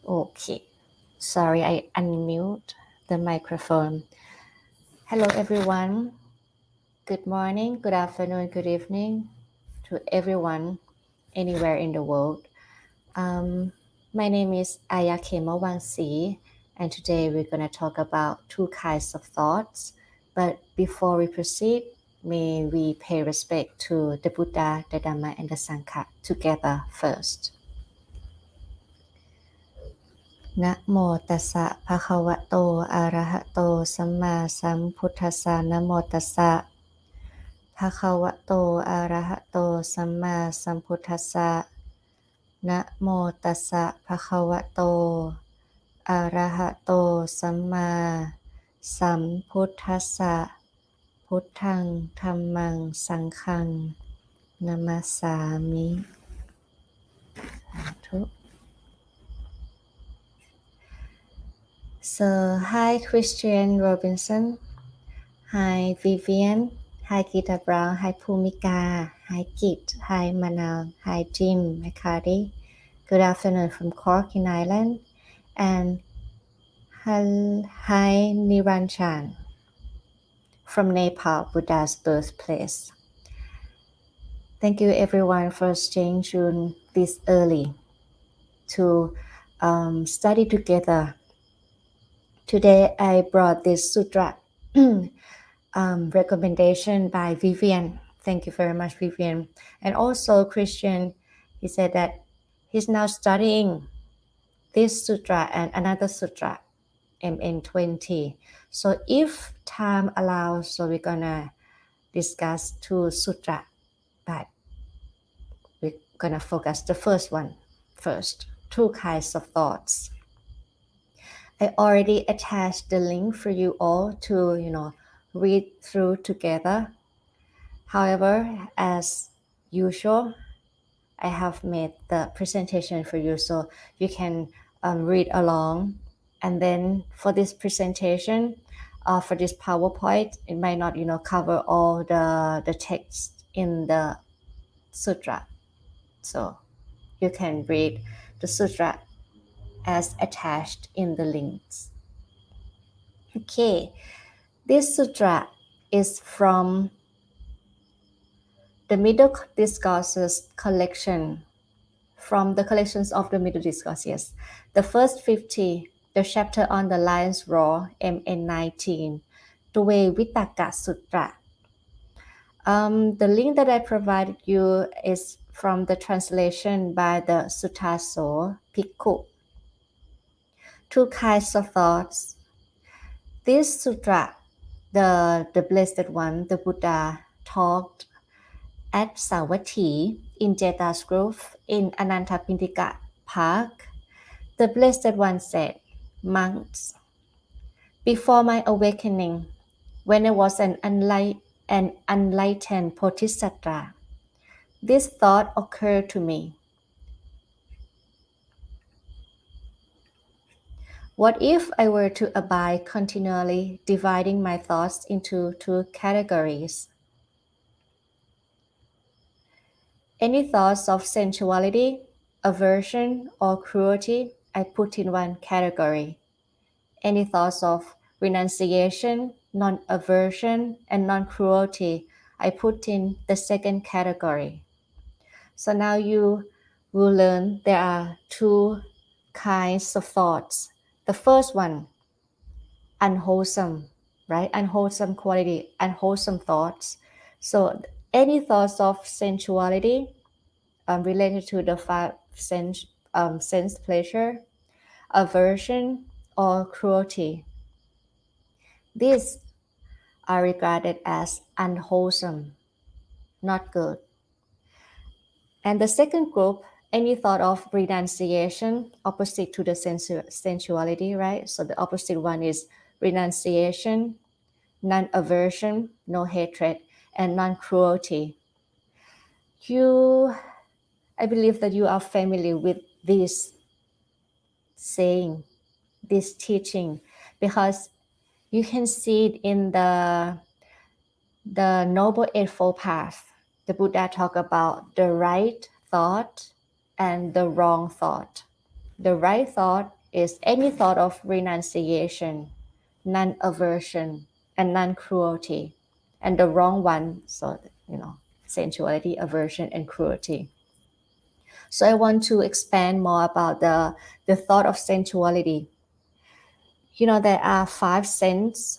Okay. Sorry, I unmute the microphone. Hello, everyone. Good morning, good afternoon, good evening to everyone anywhere in the world. My name is Ayya Khemavamsi, and today we're going to talk about two kinds of thoughts. But before we proceed, may we pay respect to the Buddha, the Dhamma, and the Sangha together first. นะโมตัสสะภะคะวะโตอะระหะโตสัมมาสัมพุทธัสสะนะโมตัสสะภะคะวะโตอะระหะโตสัมมาสัมพุทธัสสะนะโมตัสสะภะคะวะโตอะระหะโตสัมมาสัมพุทธัสสะพุทธังธัมมังสังฆังนะมัสสามิสาธุ So, hi Christian Robinson, hi Vivian, hi Gita Brown, hi Pumika, hi Kit, hi Manal, hi Jim McCarty. Good afternoon from Cork in Ireland, and hi Niranchan from Nepal, Buddha's birthplace. Thank you everyone for staying tuned this early to study together. Today I brought this sutra recommendation by Vivian. Thank you very much, Vivian. And also Christian, he said that he's now studying this sutra and another sutra, MN20. So if time allows, so we're gonna discuss two sutra, but we're gonna focus the first one first, two kinds of thoughts. I already attached the link for you all to, read through together. However, as usual, I have made the presentation for you so you can read along. And then for this presentation, for this PowerPoint, it might not, cover all the text in the sutra. So you can read the sutra as attached in the links. Okay, this sutra is from the Middle Discourses collection, from the collections of the Middle Discourses. The first 50, the chapter on the lion's roar, MN19, Dwe Vitaka Sutra. The link that I provided you is from the translation by the Sutaso Bhikkhu. Two kinds of thoughts. This sutra, the Blessed One, the Buddha, talked at Savatthi in Jeta's Grove in Anantapindika Park. The Blessed One said, "Monks, before my awakening, when I was an enlightened Bodhisattva, this thought occurred to me. What if I were to abide continually dividing my thoughts into two categories? Any thoughts of sensuality, aversion, or cruelty, I put in one category. Any thoughts of renunciation, non-aversion, and non-cruelty, I put in the second category." So now you will learn there are two kinds of thoughts. The first one, unwholesome, right? Unwholesome quality, unwholesome thoughts. So any thoughts of sensuality related to the five sense pleasure, aversion, or cruelty. These are regarded as unwholesome, not good. And the second group, any thought of renunciation, opposite to the sensuality, right? So the opposite one is renunciation, non-aversion, no hatred, and non-cruelty. I believe that you are familiar with this saying, this teaching, because you can see it in the Noble Eightfold Path. The Buddha talked about the right thought and the wrong thought. The right thought is any thought of renunciation, non-aversion, and non-cruelty. And the wrong one, so, sensuality, aversion, and cruelty. So I want to expand more about the thought of sensuality. There are five sense,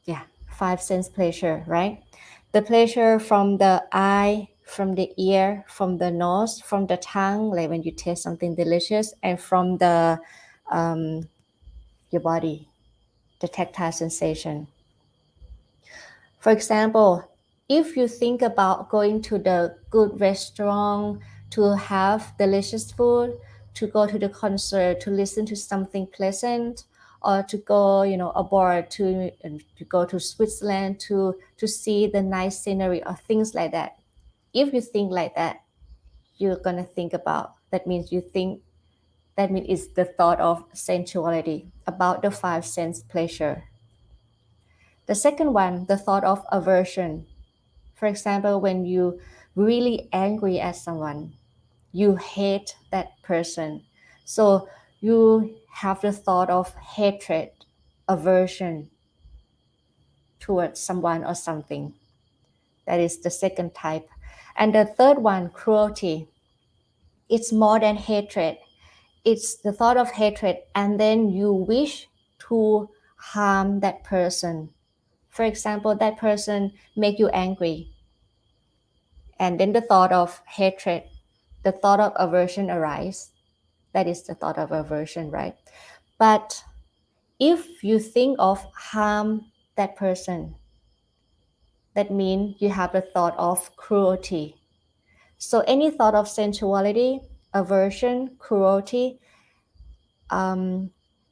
yeah, five sense pleasure, right? The pleasure from the eye, from the ear, from the nose, from the tongue, like when you taste something delicious, and from your body, the tactile sensation. For example, if you think about going to the good restaurant to have delicious food, to go to the concert, to listen to something pleasant, or to go, abroad to go to Switzerland to see the nice scenery or things like that. If you think like that, you're gonna think about that means you think that means it's the thought of sensuality about the five sense pleasure. The second one, the thought of aversion. For example, when you really angry at someone, you hate that person. So you have the thought of hatred, aversion towards someone or something. That is the second type. And the third one, cruelty. It's more than hatred. It's the thought of hatred, and then you wish to harm that person. For example, that person make you angry, and then the thought of hatred, the thought of aversion arise. That is the thought of aversion, right? But if you think of harm that person, that means you have the thought of cruelty. So any thought of sensuality, aversion, cruelty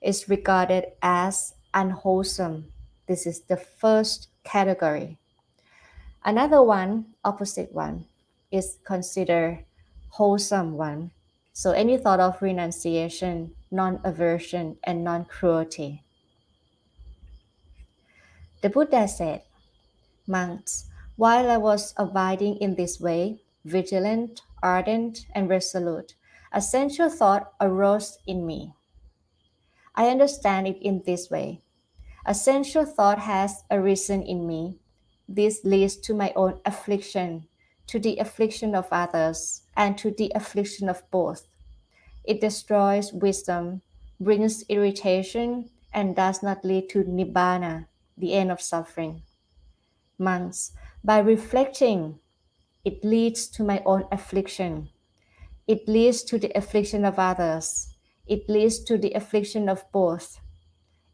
is regarded as unwholesome. This is the first category. Another one, opposite one, is considered wholesome one. So any thought of renunciation, non-aversion, and non-cruelty. The Buddha said, monks, while I was abiding in this way, vigilant, ardent, and resolute, a sensual thought arose in me. I understand it in this way. A sensual thought has arisen in me. This leads to my own affliction, to the affliction of others, and to the affliction of both. It destroys wisdom, brings irritation, and does not lead to nibbana, the end of suffering. Monks, by reflecting, it leads to my own affliction. It leads to the affliction of others. It leads to the affliction of both.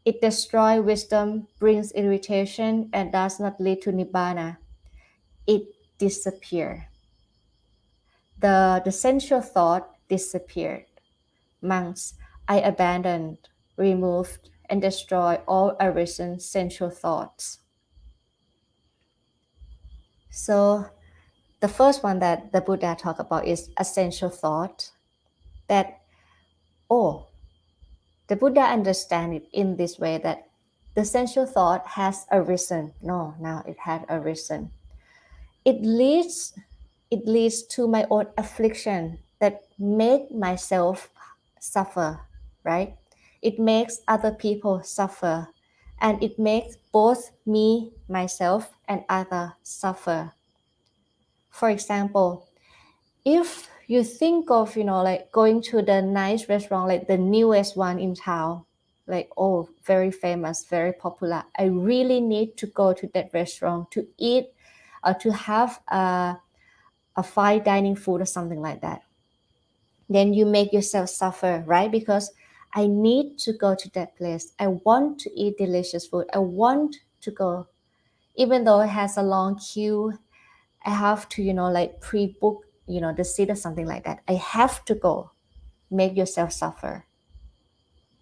It destroys wisdom, brings irritation, and does not lead to nibbana. It disappears. The sensual thought disappeared. Monks, I abandoned, removed, and destroyed all arisen sensual thoughts. So the first one that the Buddha talked about is a sensual thought. That, the Buddha understands it in this way that the sensual thought has arisen. No, now it had arisen. It leads to my own affliction that make myself suffer, right? It makes other people suffer, and it makes both me, myself, and other suffer. For example, if you think of, like going to the nice restaurant, like the newest one in town, like, very famous, very popular. I really need to go to that restaurant to eat or to have a fine dining food or something like that. Then you make yourself suffer, right? Because I need to go to that place. I want to eat delicious food. I want to go, even though it has a long queue. I have to, like pre-book, the seat or something like that. I have to go. Make yourself suffer.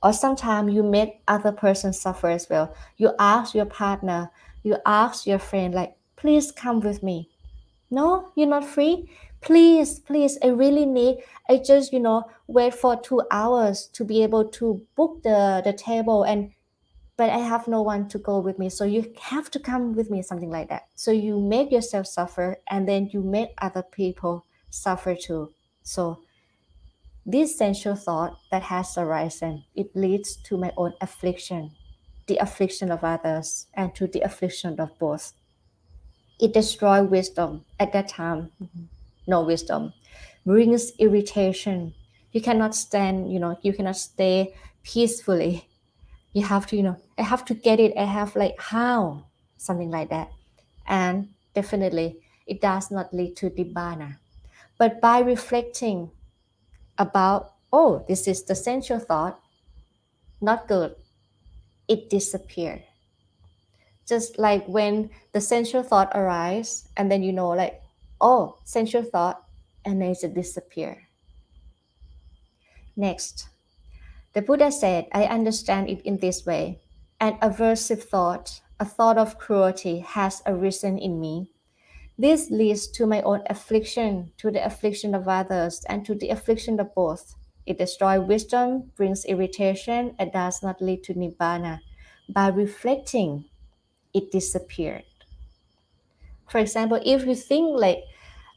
Or sometimes you make other person suffer as well. You ask your partner, you ask your friend, like, please come with me. No, you're not free. Please, I really need. I just, wait for 2 hours to be able to book the table, but I have no one to go with me. So you have to come with me, something like that. So you make yourself suffer, and then you make other people suffer too. So This sensual thought that has arisen, it leads to my own affliction, the affliction of others, and to the affliction of both. It destroys wisdom. At that time, no wisdom. Brings irritation. You cannot stand, you cannot stay peacefully. You have to, I have to get it. I have like, how? Something like that. And definitely, it does not lead to nibbana. But by reflecting about, oh, this is the sensual thought, not good, it disappeared. Just like when the sensual thought arise, and then like, oh, sensual thought, and then it disappear. Next, the Buddha said, I understand it in this way. An aversive thought, a thought of cruelty, has arisen in me. This leads to my own affliction, to the affliction of others, and to the affliction of both. It destroys wisdom, brings irritation, and does not lead to nibbana. By reflecting, it disappeared. For example, if you think like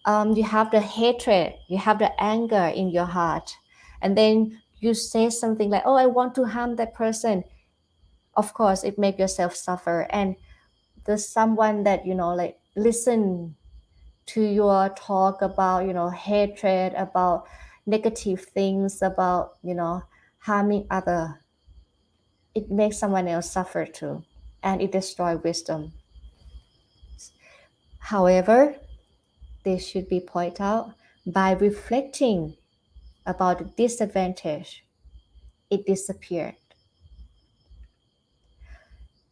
you have the hatred, you have the anger in your heart, and then you say something like, oh, I want to harm that person, of course, it makes yourself suffer. And there's someone that, like listen to your talk about, hatred, about negative things, about, harming other. It makes someone else suffer too, and it destroys wisdom. However, this should be pointed out by reflecting about the disadvantage, it disappeared.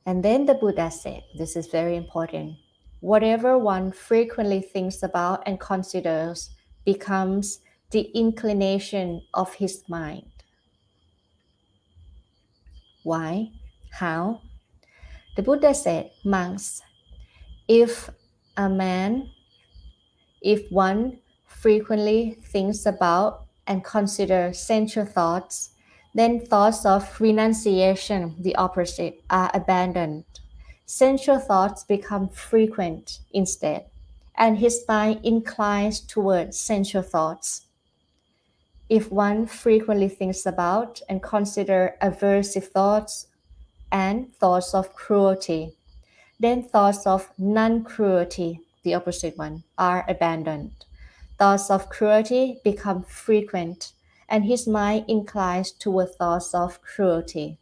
And then the Buddha said, this is very important, whatever one frequently thinks about and considers becomes the inclination of his mind. Why? How? The Buddha said, monks, if a man, if one frequently thinks about and considers sensual thoughts, then thoughts of renunciation, the opposite, are abandoned. Sensual thoughts become frequent instead, and his mind inclines towards sensual thoughts. If one frequently thinks about and considers aversive thoughts and thoughts of cruelty, then thoughts of non-cruelty, the opposite one, are abandoned. Thoughts of cruelty become frequent, and his mind inclines toward thoughts of cruelty.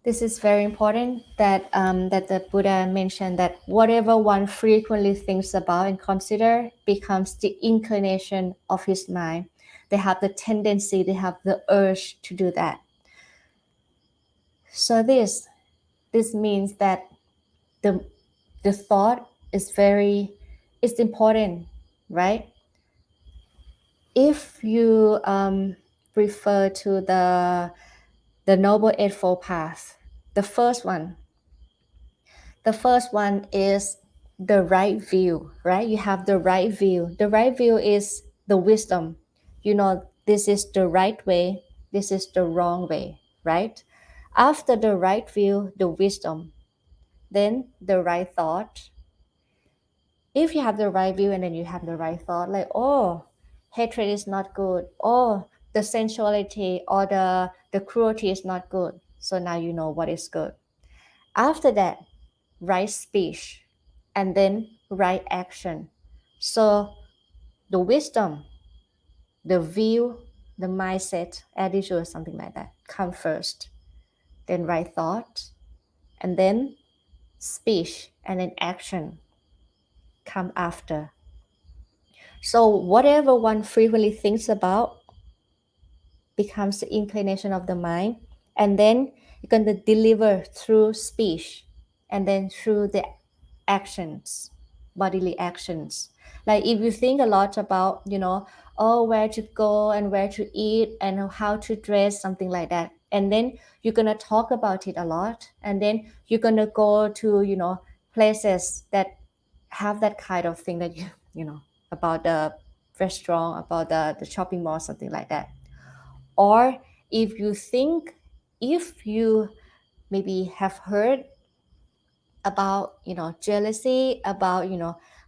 This is very important that the Buddha mentioned that whatever one frequently thinks about and consider becomes the inclination of his mind. They have the tendency, they have the urge to do that. So this means that the thought is it's important, right? If you refer to the Noble Eightfold Path, the first one is the right view, right? You have the right view. The right view is the wisdom. This is the right way, this is the wrong way, right? After the right view, the wisdom, then the right thought. If you have the right view and then you have the right thought, like, oh, hatred is not good, oh, the sensuality or the cruelty is not good, so now you know what is good. After that, right speech, and then right action. So the wisdom, the view, the mindset, attitude, something like that, come first. Then right thought, and then speech, and then action come after. So whatever one frequently thinks about becomes the inclination of the mind, and then you're going to deliver through speech, and then through the actions, bodily actions. Like if you think a lot about, oh, where to go and where to eat and how to dress, something like that, and then you're going to talk about it a lot, and then you're going to go to, places that have that kind of thing that about the restaurant, about the shopping mall, something like that. Or if you maybe have heard about jealousy, about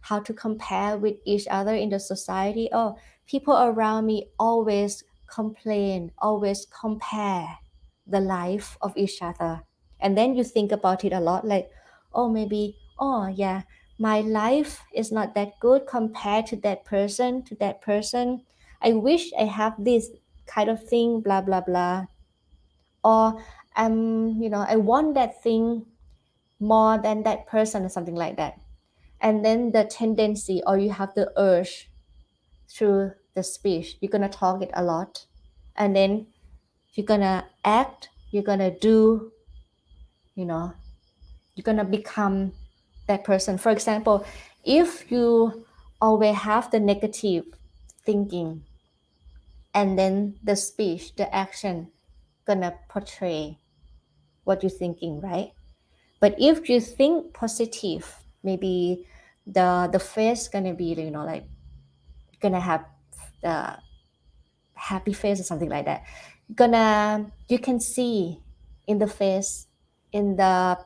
how to compare with each other in the society, oh, people around me always complain, always compare the life of each other. And then you think about it a lot, like, oh, maybe, oh, yeah, my life is not that good compared to that person, to that person. I wish I have this kind of thing, blah, blah, blah. Or I want that thing more than that person or something like that. And then the tendency, or you have the urge through the speech, you're gonna talk it a lot, and then you're gonna act, you're gonna do, you know you're gonna become that person. For example, if you always have the negative thinking, and then the speech, the action gonna portray what you're thinking, right? But if you think positive, maybe the face gonna be, like, gonna have the happy face or something like that. You can see in the face, in the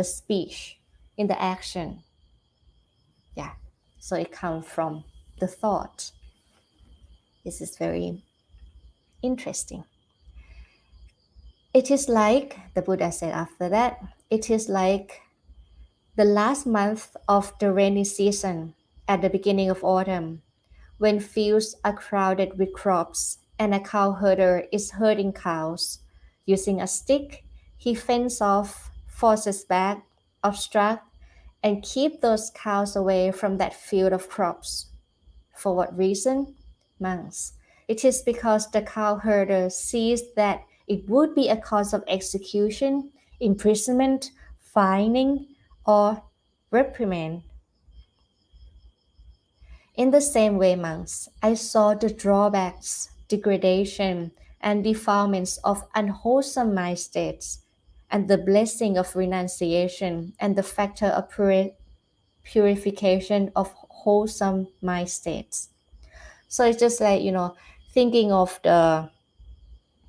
speech, in the action. Yeah. So it comes from the thought. This is very interesting. It is like, the Buddha said after that, it is like the last month of the rainy season at the beginning of autumn, when fields are crowded with crops and a cow herder is herding cows. Using a stick, he fends off, forces back, obstruct, and keep those cows away from that field of crops. For what reason? Monks. It is because the cow herder sees that it would be a cause of execution, imprisonment, fining, or reprimand. In the same way, monks, I saw the drawbacks, degradation, and defilements of unwholesome mind states, and the blessing of renunciation, and the factor of purification of wholesome mind states. So it's just like, thinking of the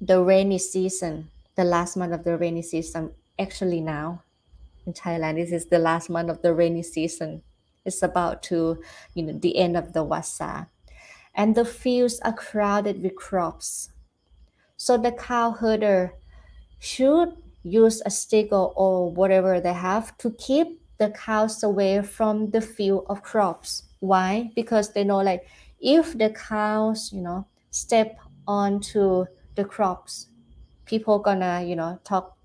rainy season, the last month of the rainy season. Actually, now in Thailand, this is the last month of the rainy season. It's about to, the end of the Wasa, and the fields are crowded with crops. So the cow herder should use a stick, or whatever they have, to keep the cows away from the field of crops. Why? Because they know, like, if the cows, step onto the crops, people gonna, talk,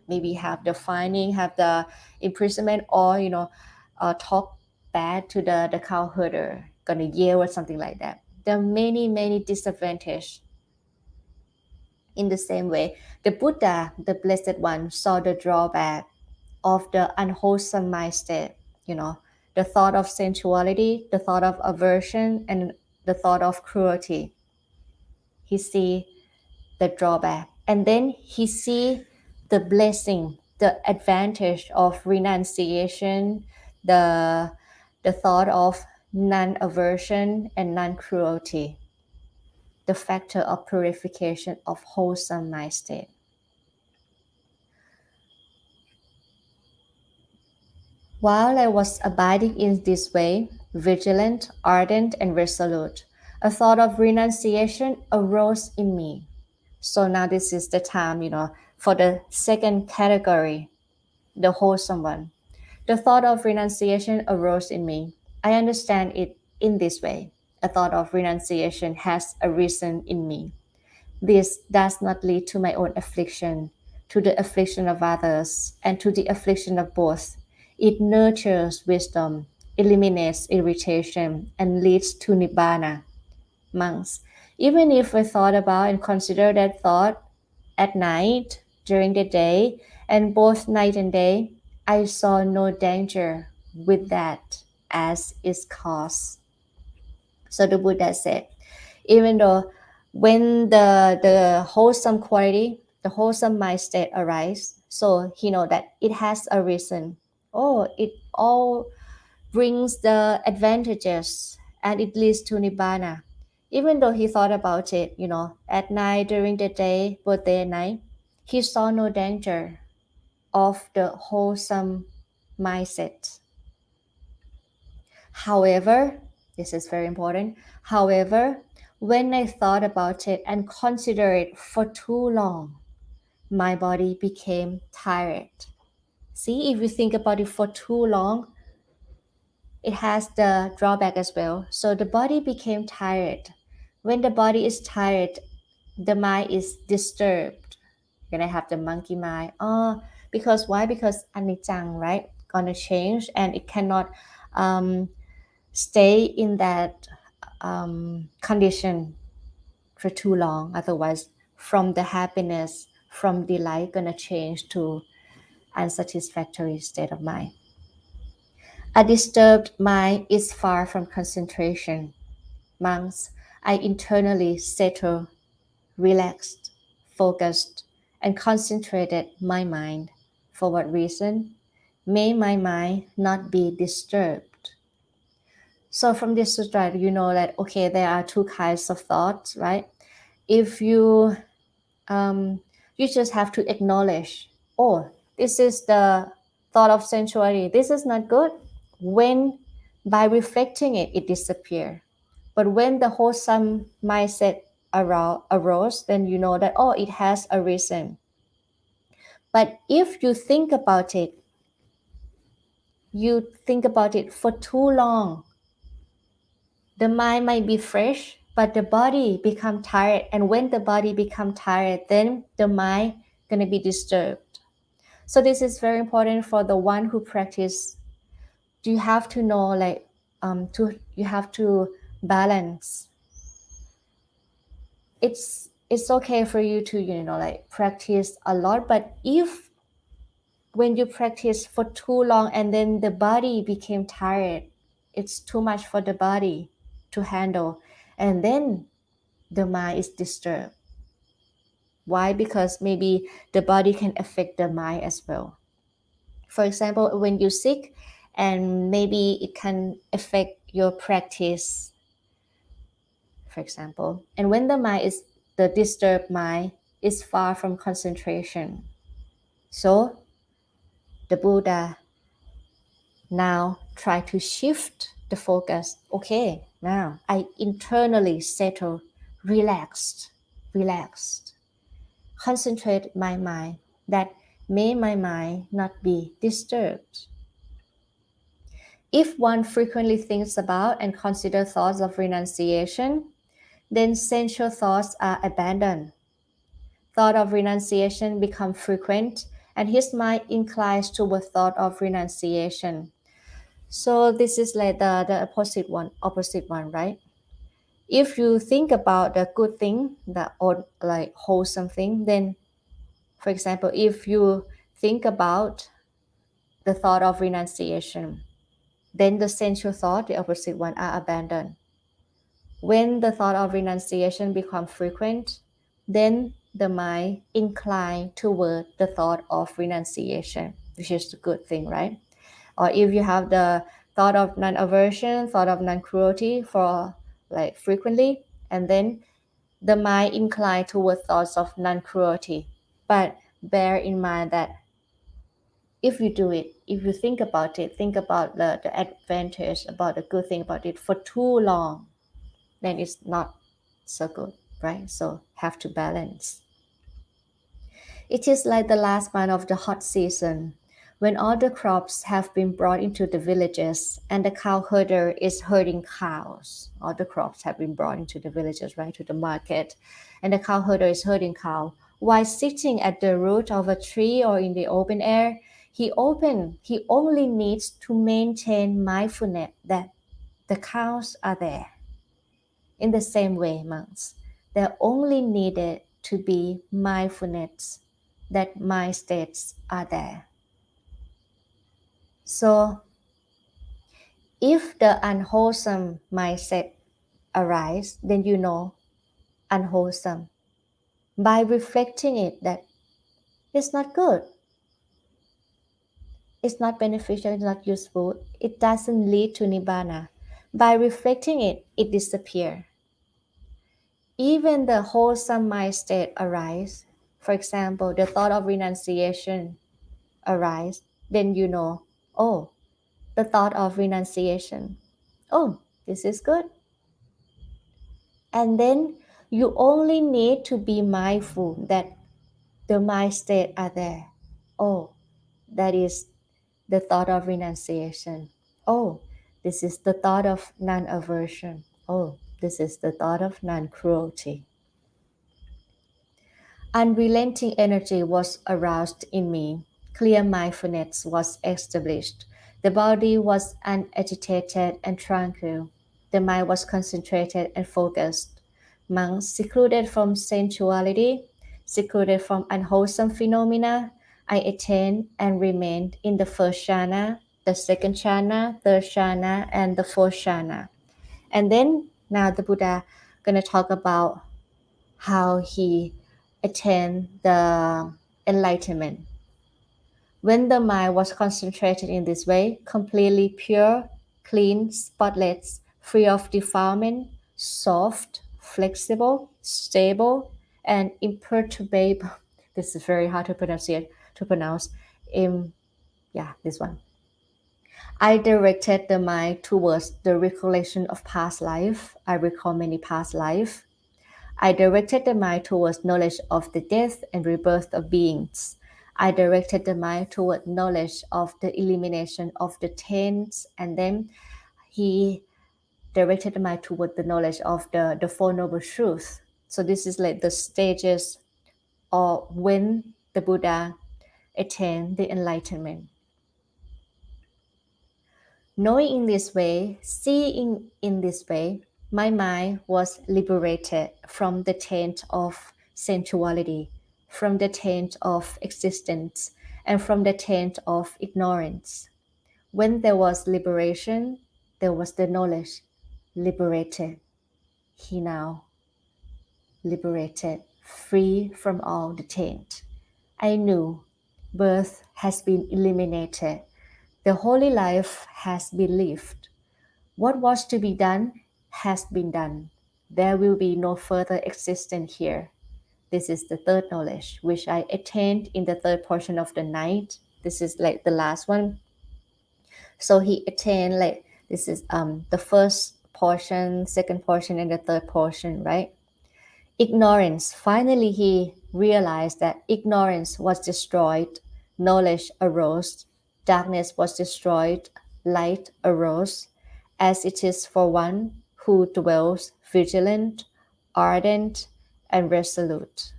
maybe have the fining, have the imprisonment, or, talk bad to the cow herder, gonna yell or something like that. There are many, many disadvantages. In the same way, the Buddha, the Blessed One, saw the drawback of the unwholesome mindset, the thought of sensuality, the thought of aversion, and the thought of cruelty. He see the drawback, and then he see the blessing, the advantage of renunciation, the the thought of non-aversion and non-cruelty, the factor of purification of wholesome mind state. While I was abiding in this way, vigilant, ardent, and resolute, a thought of renunciation arose in me. So now this is the time, for the second category, the wholesome one. The thought of renunciation arose in me. I understand it in this way. A thought of renunciation has arisen in me. This does not lead to my own affliction, to the affliction of others, and to the affliction of both. It nurtures wisdom, eliminates irritation, and leads to nibbana. Monks, even if I thought about and consider that thought at night, during the day, and both night and day, I saw no danger with that as its cause. So the Buddha said, even though when the wholesome quality, the wholesome mind state arise, so he know that it has a reason. Oh, it all brings the advantages, and it leads to nibbana. Even though he thought about it, at night, during the day, both day and night, he saw no danger of the wholesome mindset. However, This is very important. However, when I thought about it and considered it for too long, my body became tired. See, if you think about it for too long, it has the drawback as well. So the body became tired. When the body is tired, the mind is disturbed. You're gonna have the monkey mind. Oh, because why? Because anicang, right? Gonna change and it cannot um, stay in that condition for too long. Otherwise, from the happiness, from delight, gonna change to unsatisfactory state of mind. A disturbed mind is far from concentration. Monks, I internally settled, relaxed, focused, and concentrated my mind. For what reason? May my mind not be disturbed. So from this sutra, you know that okay, there are two kinds of thoughts, right? If you just have to acknowledge, oh, this is the thought of sensuality. This is not good. When by reflecting it, it disappears. But when the wholesome mindset arose, then you know that, oh, it has a reason. But if you think about it for too long, the mind might be fresh, but the body become tired. And when the body become tired, then the mind gonna be disturbed. So this is very important for the one who practice. You have to know, like, you have to balance. It's okay for you to like practice a lot, but if when you practice for too long and then the body became tired, it's too much for the body to handle, and then the mind is disturbed. Why? Because maybe the body can affect the mind as well. For example, when you're sick, and maybe it can affect your practice, for example. And when the disturbed mind is far from concentration. So the Buddha now try to shift the focus. Okay, now I internally settle, relaxed, concentrate my mind that may my mind not be disturbed. If one frequently thinks about and consider thoughts of renunciation, then sensual thoughts are abandoned. Thought of renunciation become frequent, and his mind inclines toward thought of renunciation. So this is like the opposite one, right? If you think about the good thing, the or like wholesome thing, then for example, if you think about the thought of renunciation, then the sensual thought, the opposite one, are abandoned. When the thought of renunciation becomes frequent, then the mind incline toward the thought of renunciation, which is a good thing, right? Or if you have the thought of non-aversion, thought of non-cruelty for like frequently, and then the mind incline toward thoughts of non-cruelty. But bear in mind that if you do it, if you think about it, think about the advantage, about the good thing about it for too long, then it's not so good, right? So have to balance. It is like the last month of the hot season, when all the crops have been brought into the villages and the cow herder is herding cows. All the crops have been brought into the villages, right, to the market, and the cow herder is herding cow. While sitting at the root of a tree or in the open air, he only needs to maintain mindfulness that the cows are there. In the same way, monks, they're only needed to be mindfulness that mind states are there. So, if the unwholesome mindset arises, then you know unwholesome. By reflecting it that it's not good, it's not beneficial, it's not useful, it doesn't lead to nibbana. By reflecting it, it disappears. Even the wholesome mind state arise. For example, the thought of renunciation arise, then you know, oh, the thought of renunciation. Oh, This is good. And then you only need to be mindful that the mind state are there. Oh, that is the thought of renunciation. Oh, this is the thought of non-aversion. Oh, this is the thought of non-cruelty. Unrelenting energy was aroused in me. Clear mindfulness was established. The body was unagitated and tranquil. The mind was concentrated and focused. Monks secluded from sensuality, secluded from unwholesome phenomena, I attained and remained in the first jhana, the second jhana, third jhana, and the fourth jhana. And then now the Buddha gonna talk about how he attained the enlightenment. When the mind was concentrated in this way, completely pure, clean, spotless, free of defilement, soft, flexible, stable, and imperturbable. This is very hard to pronounce. This one. I directed the mind towards the recollection of past life. I recall many past life. I directed the mind towards knowledge of the death and rebirth of beings. I directed the mind toward knowledge of the elimination of the taints, and then he directed the mind toward the knowledge of the Four Noble Truths. So this is like the stages of when the Buddha attained the enlightenment. Knowing in this way, seeing in this way, my mind was liberated from the taint of sensuality, from the taint of existence, and from the taint of ignorance. When there was liberation, there was the knowledge. Liberated. He now liberated, free from all the taint. I knew birth has been eliminated. The holy life has been lived. What was to be done has been done. There will be no further existence here. This is the third knowledge, which I attained in the third portion of the night. This is like the last one. So he attained like this is the first portion, second portion, and the third portion, right? Ignorance. Finally, he realized that ignorance was destroyed, knowledge arose, darkness was destroyed, light arose, as it is for one who dwells vigilant, ardent, and resolute.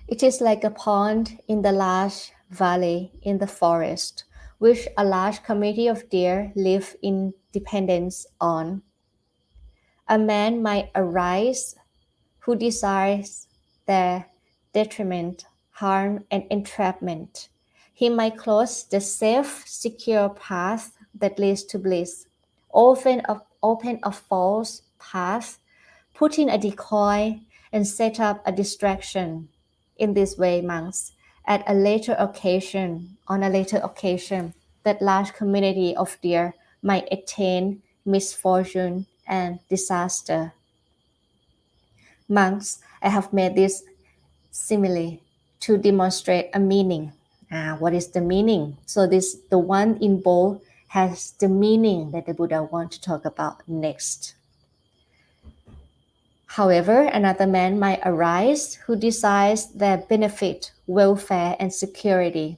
It is like a pond in the large valley in the forest, which a large community of deer live in dependence on. A man might arise who desires their detriment, harm, and entrapment. He might close the safe, secure path that leads to bliss, open a false path, put in a decoy, and set up a distraction. In this way, monks, on a later occasion, that large community of deer might attain misfortune and disaster. Monks, I have made this simile to demonstrate a meaning. What is the meaning? So the one in bold has the meaning that the Buddha wants to talk about next. However, another man might arise who desires their benefit, welfare, and security.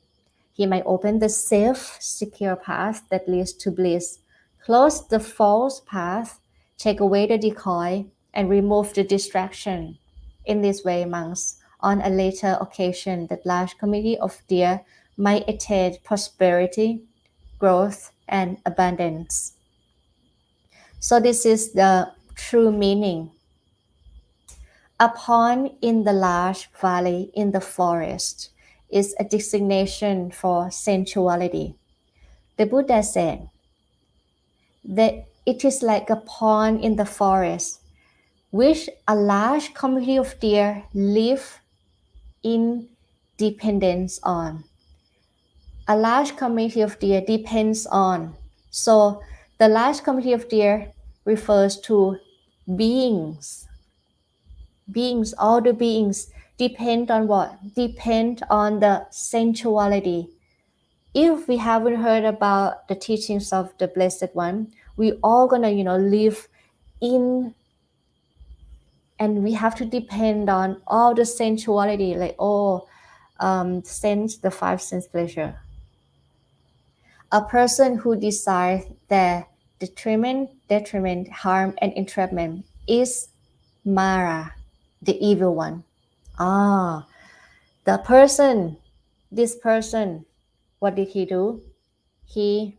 He might open the safe, secure path that leads to bliss, close the false path, take away the decoy, and remove the distraction. In this way, monks, on a later occasion, that large community of deer might attain prosperity, growth, and abundance. So this is the true meaning. A pond in the large valley in the forest is a designation for sensuality. The Buddha said that it is like a pond in the forest, which a large community of deer live in dependence on. A large community of deer depends on. So the large community of deer refers to beings. All the beings depend on what? Depend on the sensuality. if we haven't heard about the teachings of the Blessed One, we all gonna, live in, and we have to depend on all the sensuality, like all sense, the five sense pleasure. A person who desires their detriment, harm, and entrapment is Mara, the evil one. Ah, this person, what did he do? He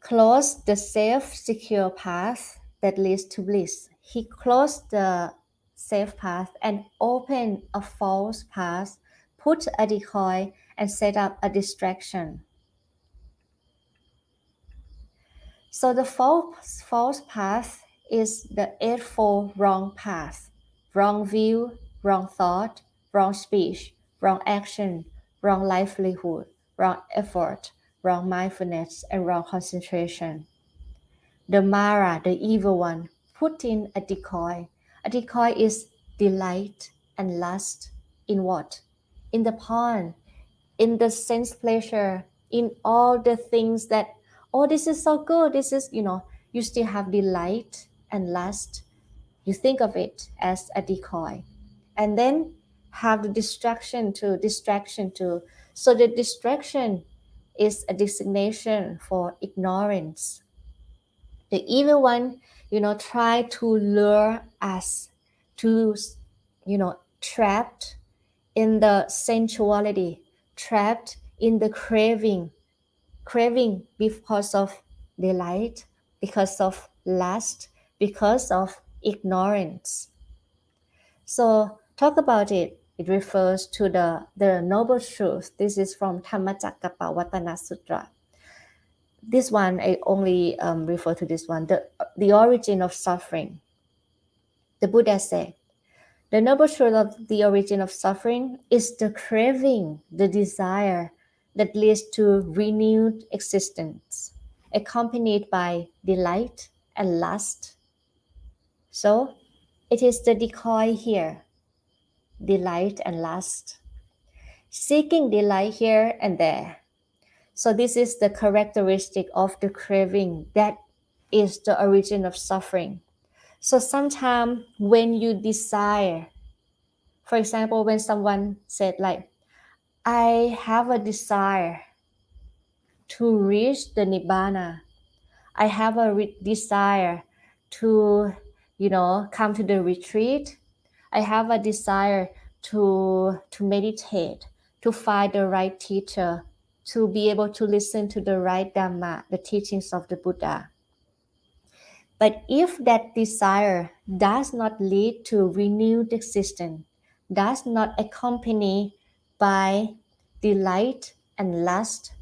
closed the safe, secure path that leads to bliss. He closed the safe path and opened a false path, put a decoy, and set up a distraction. So the false path is the eightfold wrong path: wrong view, wrong thought, wrong speech, wrong action, wrong livelihood, wrong effort, wrong mindfulness, and wrong concentration. The Mara, the evil one, put in a decoy. A decoy is delight and lust in what? In the pond, in the sense pleasure, in all the things that, oh, this is so good. This is, you still have delight and lust. You think of it as a decoy. And then have the distraction too. So the distraction is a designation for ignorance. The evil one, try to lure us to, trapped in the sensuality, trapped in the craving because of delight, because of lust, because of ignorance. So talk about it. It refers to the noble truth. This is from Dhammacakkappavattana Sutra. This one, I only refer to this one, the origin of suffering. The Buddha said, the noble truth of the origin of suffering is the craving, the desire that leads to renewed existence, accompanied by delight and lust. So it is the decoy here, delight and lust, seeking delight here and there. So this is the characteristic of the craving that is the origin of suffering. So sometimes when you desire, for example, when someone said like, I have a desire to reach the Nibbana. I have a desire to, come to the retreat. I have a desire to meditate, to find the right teacher, to be able to listen to the right Dhamma, the teachings of the Buddha. But if that desire does not lead to renewed existence, does not accompany by delight and lust,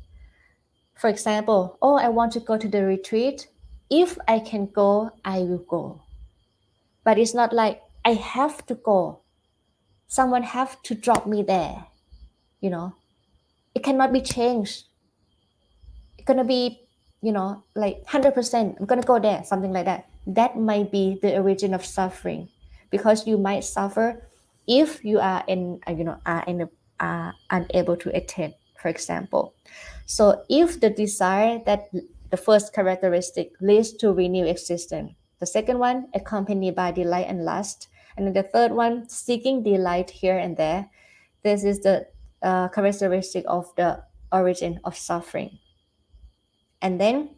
for example, oh, I want to go to the retreat. If I can go, I will go. But it's not like I have to go. Someone have to drop me there. It cannot be changed. It's gonna be, like 100%. I'm gonna go there, something like that. That might be the origin of suffering, because you might suffer if you are unable to attend, for example. So if the desire, that the first characteristic, leads to renewed existence, the second one accompanied by delight and lust, and then the third one seeking delight here and there, this is the characteristic of the origin of suffering. And then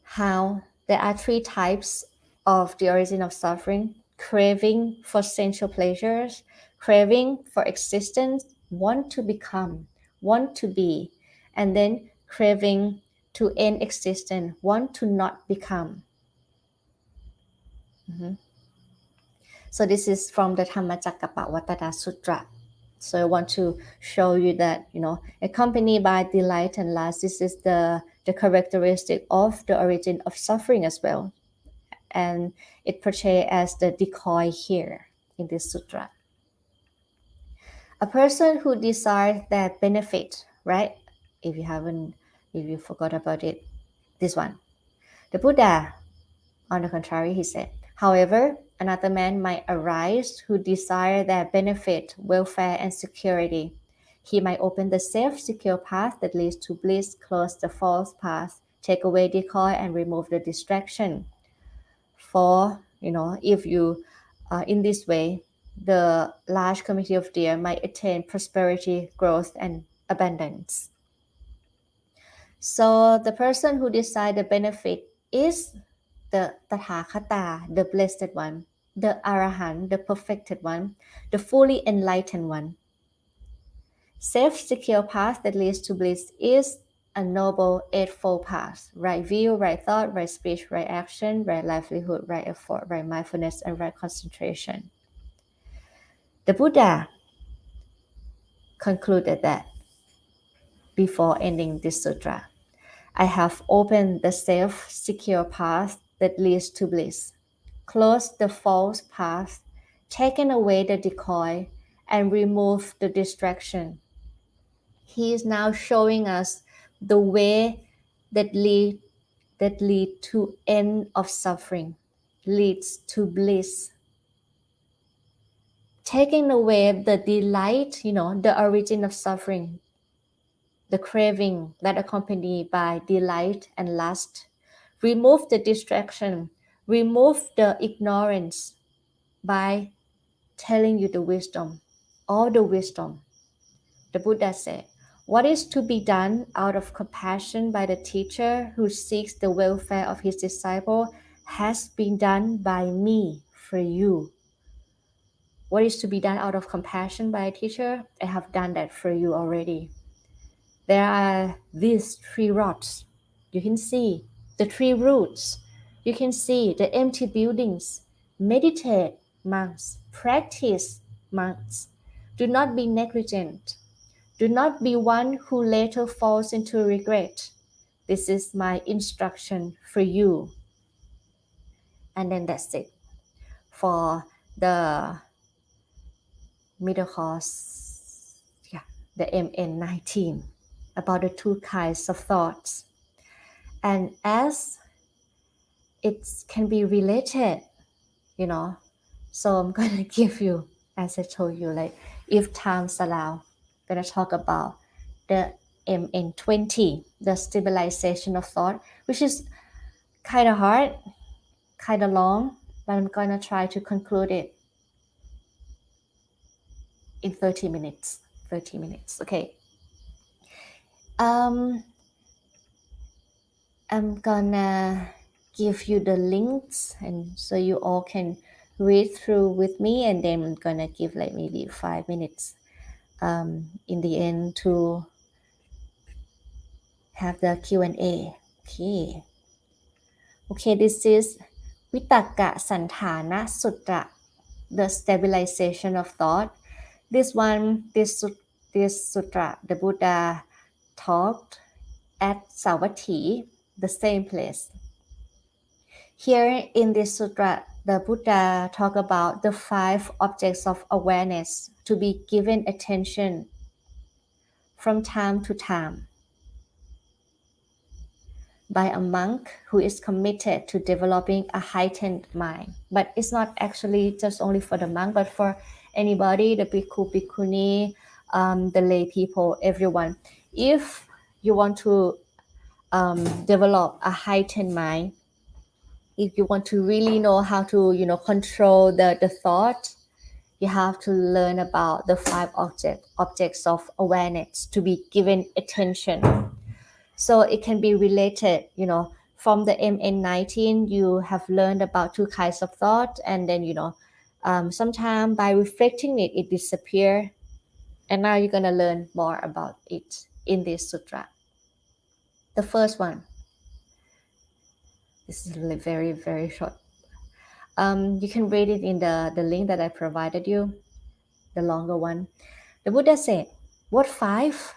how there are three types of the origin of suffering: craving for sensual pleasures, craving for existence, want to become, want to be, and then craving to end existence, want to not become. So this is from the Dhammacakkappavattana Sutra. So I want to show you that, accompanied by delight and lust, this is the characteristic of the origin of suffering as well. And it portrays as the decoy here in this sutra. A person who desires that benefit, right? If you forgot about it, this one. The Buddha, on the contrary, he said, however, another man might arise who desire their benefit, welfare, and security. He might open the safe, secure path that leads to bliss, close the false path, take away decoy, and remove the distraction. For, if you, in this way, the large community of deer might attain prosperity, growth, and abundance. So the person who decides the benefit is the Tathagata, the blessed one, the Arahant, the perfected one, the fully enlightened one. Safe, secure path that leads to bliss is a noble eightfold path: right view, right thought, right speech, right action, right livelihood, right effort, right mindfulness, and right concentration. The Buddha concluded that before ending this sutra. I have opened the safe, secure path that leads to bliss, closed the false path, taken away the decoy, and removed the distraction. He is now showing us the way that lead to end of suffering, leads to bliss. Taking away the delight, the origin of suffering, the craving that accompany by delight and lust. Remove the distraction, remove the ignorance by telling you the wisdom, all the wisdom. The Buddha said, what is to be done out of compassion by the teacher who seeks the welfare of his disciple has been done by me for you. What is to be done out of compassion by a teacher? I have done that for you already. There are these 3 rods. You can see the 3 roots. You can see the empty buildings. Meditate, monks. Practice, monks. Do not be negligent. Do not be one who later falls into regret. This is my instruction for you. And then that's it. For the middle course, the MN19, about the 2 kinds of thoughts. And as it can be related, so I'm going to give you, as I told you, like if time's allow, I'm going to talk about the MN20, the stabilization of thought, which is kind of hard, kind of long, but I'm going to try to conclude it in 30 minutes. 30 minutes, okay. I'm gonna give you the links, and so you all can read through with me, and then I'm gonna give like maybe 5 minutes in the end to have the Q&A. Okay, this is Vitakka Santhana Sutta, the stabilization of thought. This sutra, the Buddha talked at Savatthi, the same place. Here in this sutra, the Buddha talked about the 5 objects of awareness to be given attention from time to time by a monk who is committed to developing a heightened mind. But it's not actually just only for the monk, but for anybody, the bhikkhu, bhikkhuni, the lay people, everyone. If you want to develop a heightened mind, if you want to really know how to, control the thought, you have to learn about the 5 objects of awareness to be given attention. So it can be related, from the MN19, you have learned about 2 kinds of thought, and then, sometimes by reflecting it, it disappears. And now you're going to learn more about it in this sutra. The first one, this is really very, very short. You can read it in the link that I provided you, the longer one. The Buddha said, what 5?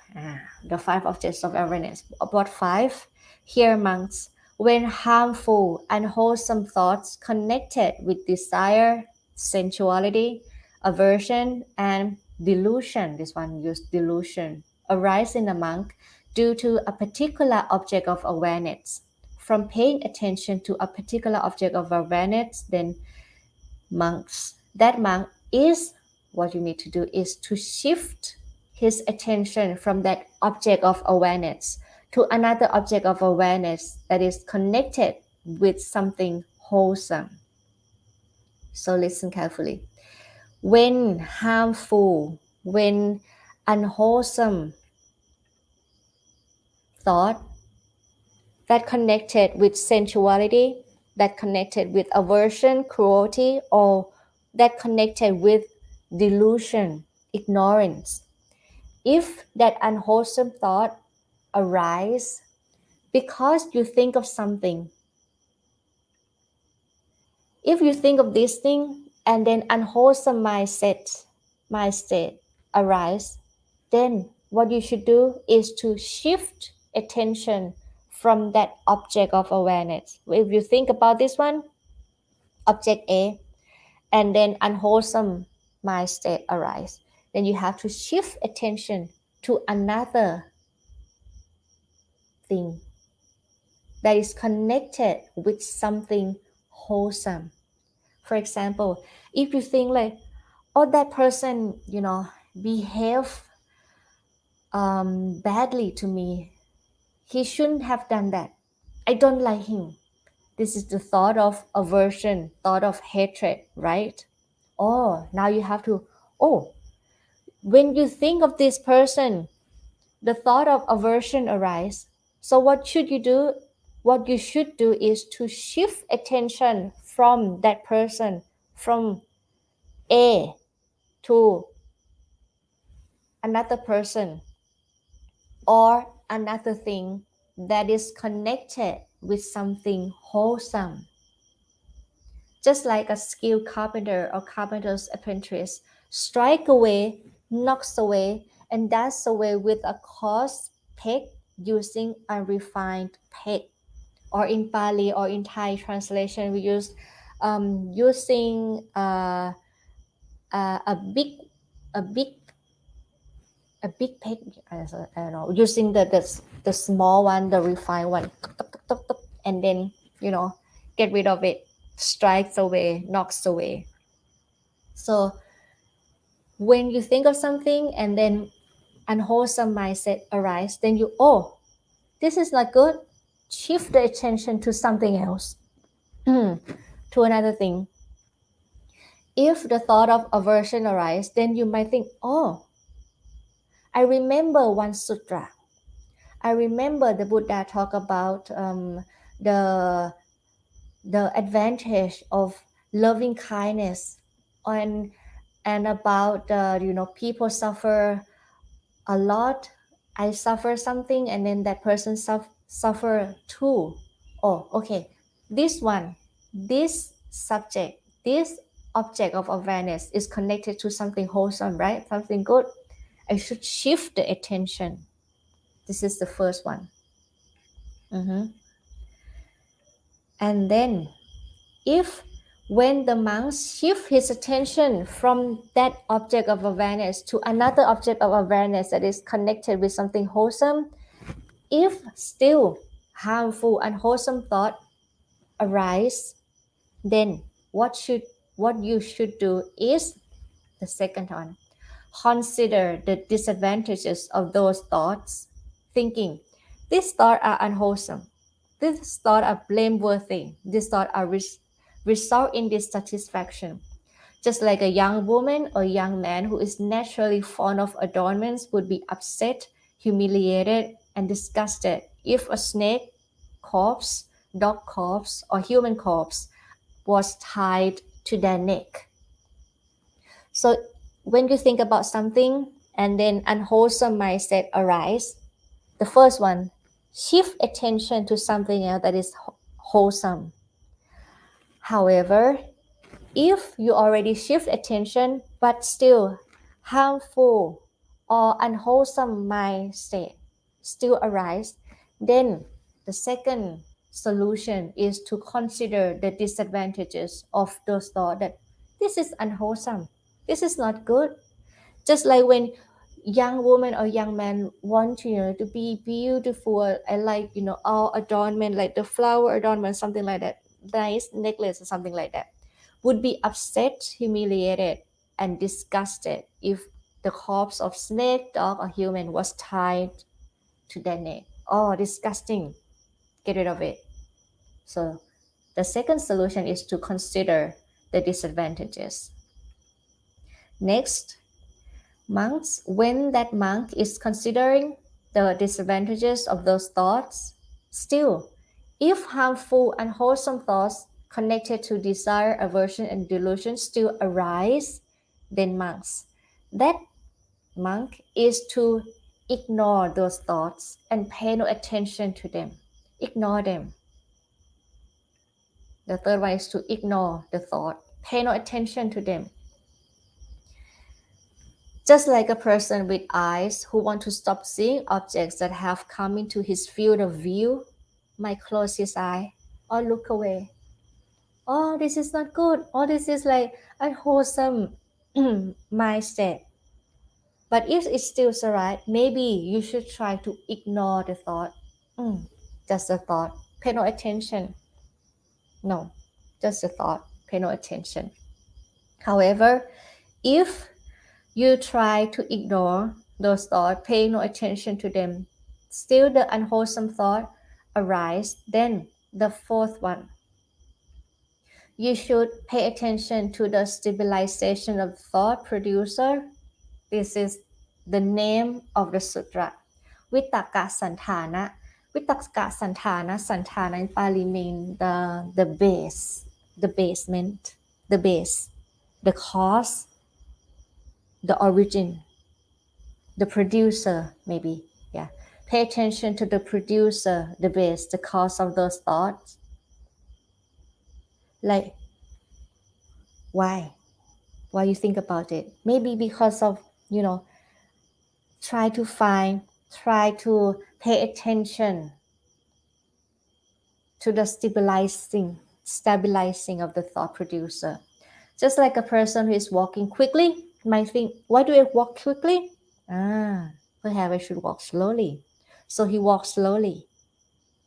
The 5 objects of awareness. What 5? Here, monks, when harmful, unwholesome thoughts connected with desire, sensuality, aversion, and delusion, this one used delusion, arise in a monk due to a particular object of awareness. From paying attention to a particular object of awareness, then that monk is, what you need to do is to shift his attention from that object of awareness to another object of awareness that is connected with something wholesome. So listen carefully. When harmful, when unwholesome thought that connected with sensuality, that connected with aversion, cruelty, or that connected with delusion, ignorance. If that unwholesome thought arise because you think of something, if you think of this thing and then unwholesome mind state arise, then what you should do is to shift attention from that object of awareness. If you think about this one, object A, and then unwholesome mind state arise, then you have to shift attention to another thing that is connected with something wholesome. For example, if you think like, oh, that person, behave badly to me, he shouldn't have done that. I don't like him. This is the thought of aversion, thought of hatred, right? Oh, now you have to, oh, when you think of this person, the thought of aversion arise. So what should you do? What you should do is to shift attention from that person, from A to another person or another thing that is connected with something wholesome. Just like a skilled carpenter or carpenter's apprentice strike away, knocks away, and does away with a coarse peg using a refined peg. Or in Pali or in Thai translation, we use using a big a big a big peg. I don't know, using the small one, the refined one, and then get rid of it, strikes away, knocks away. So when you think of something and then unwholesome mindset arise, then you, oh, this is not good, shift the attention to something else, to another thing. If the thought of aversion arise, then you might think, oh, I remember one sutra. I remember the Buddha talk about the advantage of loving kindness, and about people suffer a lot. I suffer something, and then that person suffer too. Oh, okay. This subject, this object of awareness is connected to something wholesome, right? Something good. I should shift the attention. This is the first one. And then, if when the monk shifts his attention from that object of awareness to another object of awareness that is connected with something wholesome, if still harmful, unwholesome thought arise, then what you should do is the second one. Consider the disadvantages of those thoughts, thinking, these thoughts are unwholesome, these thoughts are blameworthy, these thoughts are result in dissatisfaction. Just like a young woman or young man who is naturally fond of adornments would be upset, humiliated, and disgusted if a snake corpse, dog corpse, or human corpse was tied to their neck. So when you think about something and then unwholesome mindset arise, the first one, shift attention to something else that is wholesome. However, if you already shift attention but still harmful or unwholesome mind state still arise, then the second solution is to consider the disadvantages of those thoughts, that this is unwholesome, this is not good. Just like when young woman or young man want to be beautiful, and like all adornment, like the flower adornment, something like that, nice necklace or something like that, would be upset, humiliated, and disgusted if the corpse of snake, dog, or human was tied to their neck. Oh, disgusting. Get rid of it. So the second solution is to consider the disadvantages. Next, monks, when that monk is considering the disadvantages of those thoughts, still, if harmful, unwholesome thoughts connected to desire, aversion, and delusion still arise, then that monk is to ignore those thoughts and pay no attention to them. Ignore them. The third one is to ignore the thought, pay no attention to them. Just like a person with eyes who want to stop seeing objects that have come into his field of view might close his eye or look away. Oh, this is not good. Oh, this is like unwholesome mindset. But if it still alright, maybe you should try to ignore the thought. Just a thought. Pay no attention. No, just a thought. Pay no attention. However, if you try to ignore those thoughts, pay no attention to them, still the unwholesome thought arise, then the fourth one, you should pay attention to the stabilization of thought producer. This is the name of the sutra. Vitakka Santana. Vitakka Santana, Santana in Pali means the base, the basement, the base, the cause, the origin, the producer, maybe. Yeah. Pay attention to the producer, the base, the cause of those thoughts. Like, why? Why you think about it? Maybe because of, try to pay attention to the stabilizing of the thought producer. Just like a person who is walking quickly might think, why do I walk quickly? Perhaps I should walk slowly. So he walks slowly.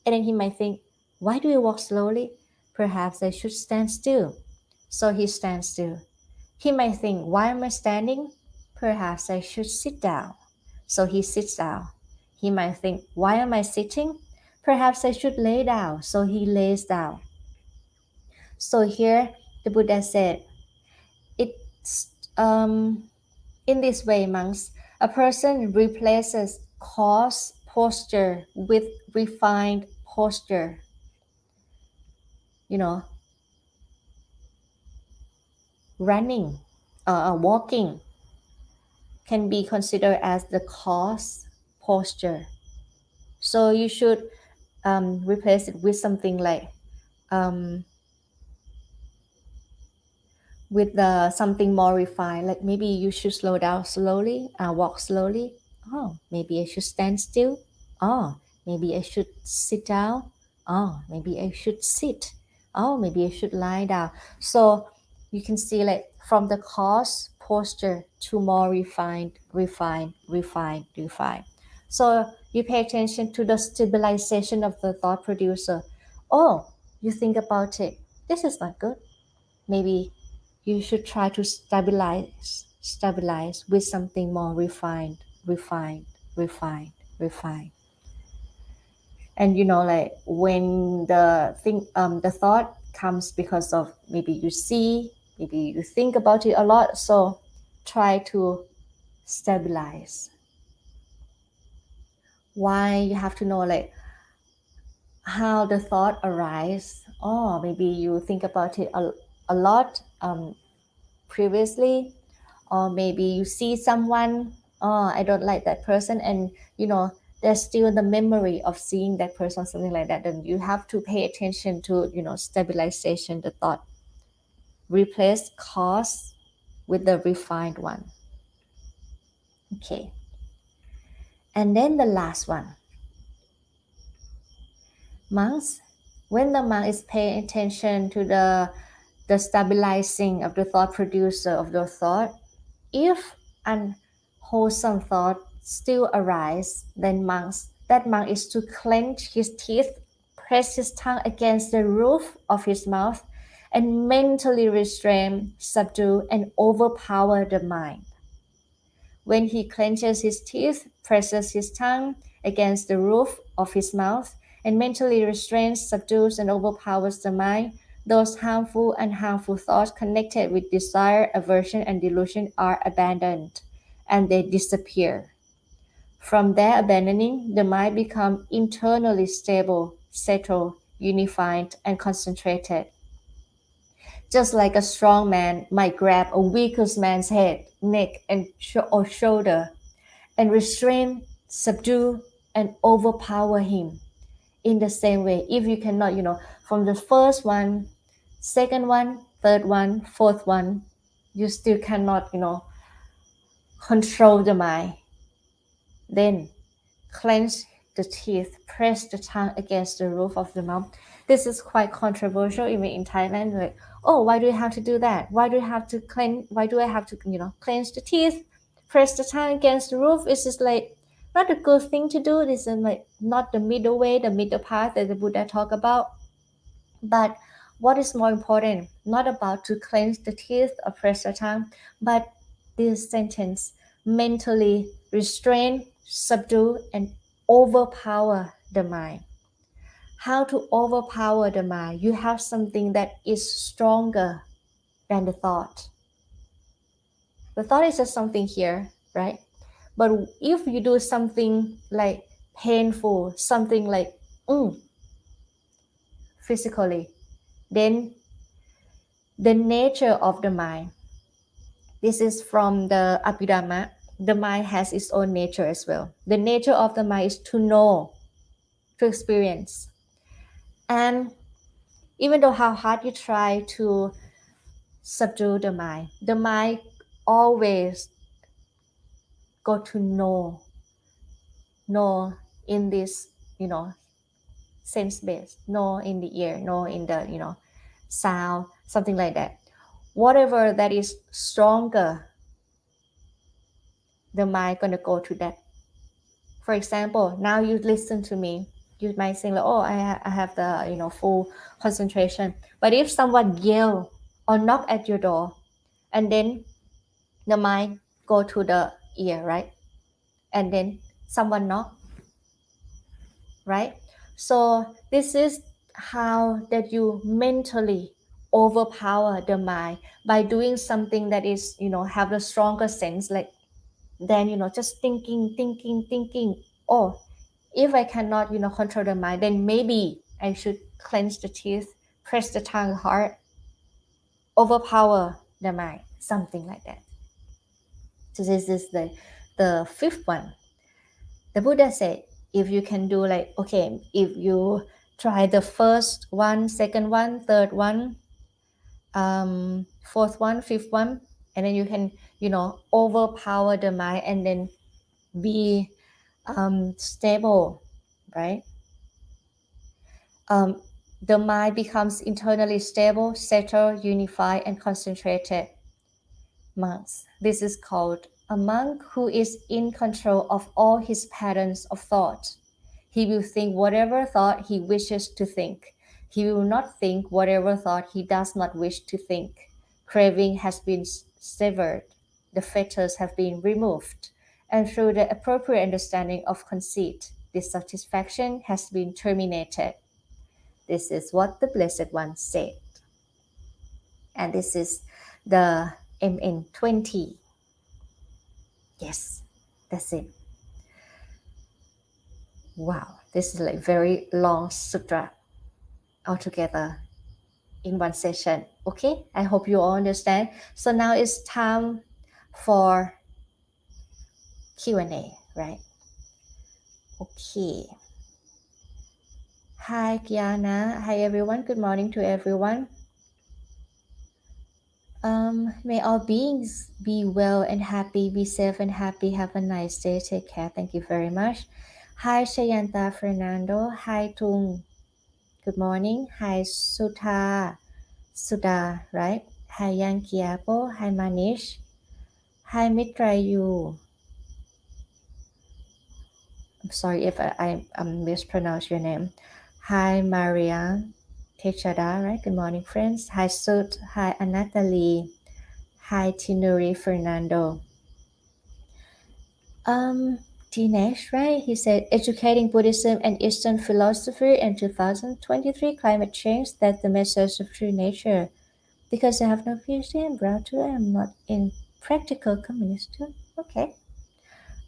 And then he might think, why do I walk slowly? Perhaps I should stand still. So he stands still. He might think, why am I standing? Perhaps I should sit down. So he sits down. He might think, why am I sitting? Perhaps I should lay down. So he lays down. So here the Buddha said, it's in this way, monks, a person replaces coarse posture with refined posture. Running, walking can be considered as the coarse posture. So you should replace it with something like with something more refined. Like maybe you should slow down slowly, walk slowly. Oh, maybe I should stand still. Oh, maybe I should sit down. Oh, maybe I should sit. Oh, maybe I should lie down. So you can see like from the coarse posture to more refined. So you pay attention to the stabilization of the thought producer. Oh, you think about it. This is not good. Maybe you should try to stabilize with something more refined. And like when the thought comes because of maybe you see, maybe you think about it a lot, so try to stabilize. Why you have to know like how the thought arise. Oh, maybe you think about it a lot previously, or maybe you see someone, oh, I don't like that person, and there's still the memory of seeing that person, something like that. Then you have to pay attention to stabilization, the thought. Replace cause with the refined one. Okay. And then the last one, monks, when the monk is paying attention to the stabilizing of the thought producer of the thought, if unwholesome thought still arise, then that monk is to clench his teeth, press his tongue against the roof of his mouth, and mentally restrain, subdue, and overpower the mind. When he clenches his teeth, presses his tongue against the roof of his mouth, and mentally restrains, subdues, and overpowers the mind, those harmful and unharmful thoughts connected with desire, aversion, and delusion are abandoned, and they disappear. From their abandoning, the mind becomes internally stable, settled, unified, and concentrated. Just like a strong man might grab a weaker man's head, neck, and or shoulder, and restrain, subdue, and overpower him. In the same way, if you cannot, from the first one, second one, third one, fourth one, you still cannot, control the mind, then clench the teeth, press the tongue against the roof of the mouth. This is quite controversial even in Thailand. Like, oh, why do you have to do that? Why do you have to clench? Why do I have to, clench the teeth, press the tongue against the roof? It's just like not a good thing to do. This is like not the middle way, the middle path that the Buddha talk about. But what is more important? Not about to clench the teeth or press the tongue, but this sentence: mentally restrain, subdue, and overpower the mind. How to overpower the mind? You have something that is stronger than the thought. The thought is just something here, right? But if you do something like painful, something like physically, then the nature of the mind, this is from the Abhidhamma, the mind has its own nature as well. The nature of the mind is to know, to experience. And even though how hard you try to subdue the mind always go to know in this, sense base, know in the ear, know in the, sound, something like that. Whatever that is stronger, the mind gonna go to that. For example, now you listen to me, you might say like, oh, I have the, full concentration. But if someone yell or knock at your door, and then the mind go to the ear, right? And then someone knock, right? So this is how that you mentally overpower the mind by doing something that is, have a stronger sense, like then, just thinking. Oh, if I cannot, control the mind, then maybe I should clench the teeth, press the tongue hard, overpower the mind, something like that. So this is the fifth one. The Buddha said, if you can do like, okay, if you try the first one, second one, third one, fourth one, fifth one, and then you can, overpower the mind and then be stable, right? The mind becomes internally stable, settled, unified, and concentrated. Monks. This is called a monk who is in control of all his patterns of thought. He will think whatever thought he wishes to think. He will not think whatever thought he does not wish to think. Craving has been severed. The fetters have been removed. And through the appropriate understanding of conceit, dissatisfaction has been terminated. This is what the Blessed One said. And this is the MN 20. Yes, that's it. Wow, this is like very long sutra altogether in one session. Okay, I hope you all understand. So now it's time for Q&A, right? Okay. Hi, Kiana. Hi, everyone. Good morning to everyone. May all beings be well and happy, be safe and happy. Have a nice day. Take care. Thank you very much. Hi, Shayanta Fernando. Hi, Tung. Good morning. Hi, Sudha, right? Hi, Yang Kiapo. Hi, Manish. Hi, Mitrayu. I'm sorry if I mispronounced your name. Hi, Maria Techada, right? Good morning, friends. Hi, Sud. Hi, Anatoly. Hi, Tinuri Fernando. Um, Dinesh, right? He said, educating Buddhism and Eastern philosophy in 2023, climate change, that's the message of true nature. Because I have no PhD in brown too, I'm not in practical communist too. Okay.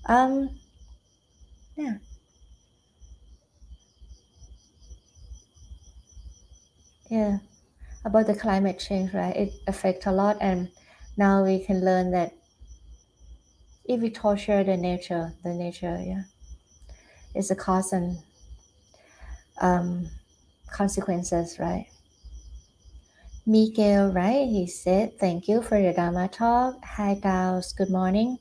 Um, yeah, yeah. About the climate change, right? It affects a lot, and now we can learn that if we torture the nature, yeah, is a cause and um, consequences, right? Miguel, right? He said, thank you for your Dharma talk. Hi, Daos. Good morning.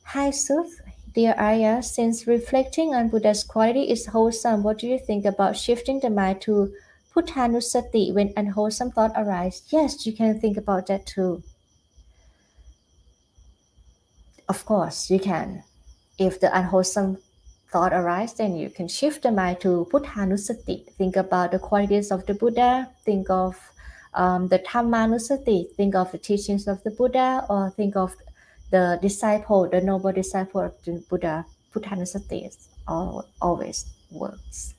Hi, Suf. Dear Arya, since reflecting on Buddha's quality is wholesome, what do you think about shifting the mind to Puttanusati when unwholesome thought arise? Yes, you can think about that too. Of course, you can. If the unwholesome thought arise, then you can shift the mind to Puttanusati. Think about the qualities of the Buddha. Think of the Dhammanusati. Think of the teachings of the Buddha, or think of the disciple, the noble disciple of the Buddha. Puttanusati always works.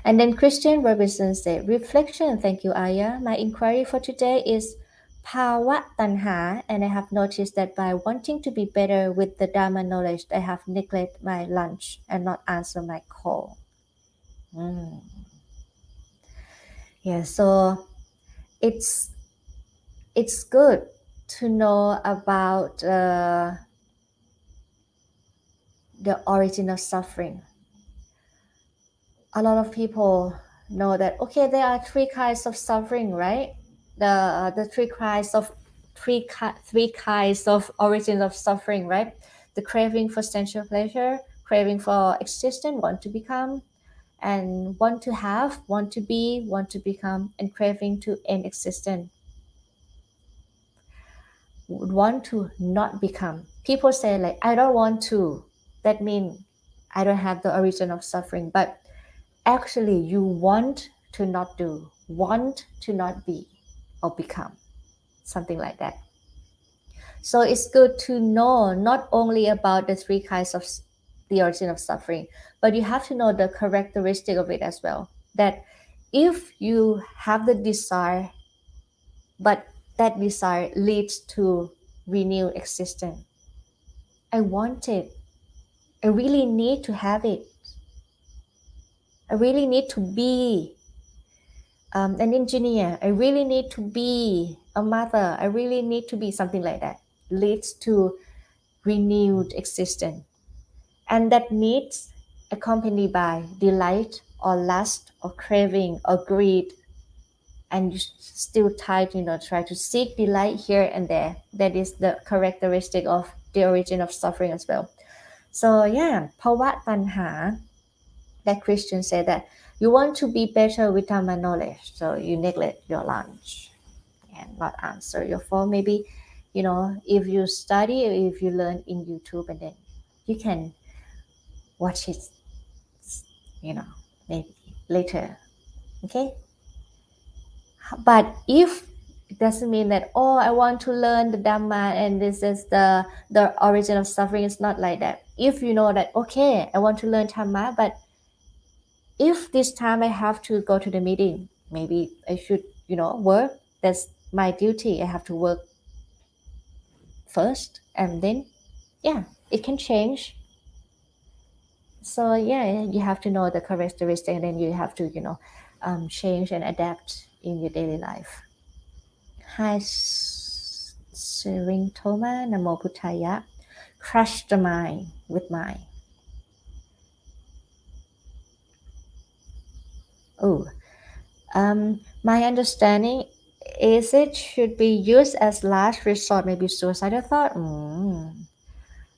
And then Christian Robinson said, reflection. Thank you, Aya. My inquiry for today is Pawa Tanha, and I have noticed that by wanting to be better with the Dharma knowledge, I have neglected my lunch and not answer my call. Mm. Yeah, so it's it's good to know about the origin of suffering. A lot of people know that okay, there are three kinds of suffering, right? The three kinds of origins of suffering, right? The craving for sensual pleasure, craving for existence, want to become, and want to have, want to be, want to become, and craving to end existence, want to not become. People say like I don't want to. That means I don't have the origin of suffering, but actually you want to not do, want to not be or become, something like that. So it's good to know not only about the three kinds of the origin of suffering, but you have to know the characteristic of it as well. That if you have the desire, but that desire leads to renewed existence, I want it, I really need to have it, I really need to be an engineer, I really need to be a mother, I really need to be something like that, leads to renewed existence. And that needs accompanied by delight or lust or craving or greed. And you still try to seek delight here and there. That is the characteristic of the origin of suffering as well. So yeah, Pawa Tanha, that Christian said that you want to be better with Dharma knowledge, so you neglect your lunch and not answer your phone. Maybe, if you study, if you learn in YouTube, and then you can watch it, you know, maybe later. Okay. But if it doesn't mean that, oh, I want to learn the Dhamma and this is the origin of suffering, it's not like that. If you know that, okay, I want to learn Dhamma, but if this time I have to go to the meeting, maybe I should, work. That's my duty. I have to work first, and then, yeah, it can change. So yeah, you have to know the characteristic, and then you have to, change and adapt in your daily life. Hi, Sering Toma, Namo Buddhaya. Crush the mind with mind. Oh, my understanding is it should be used as last resort, maybe suicidal thought.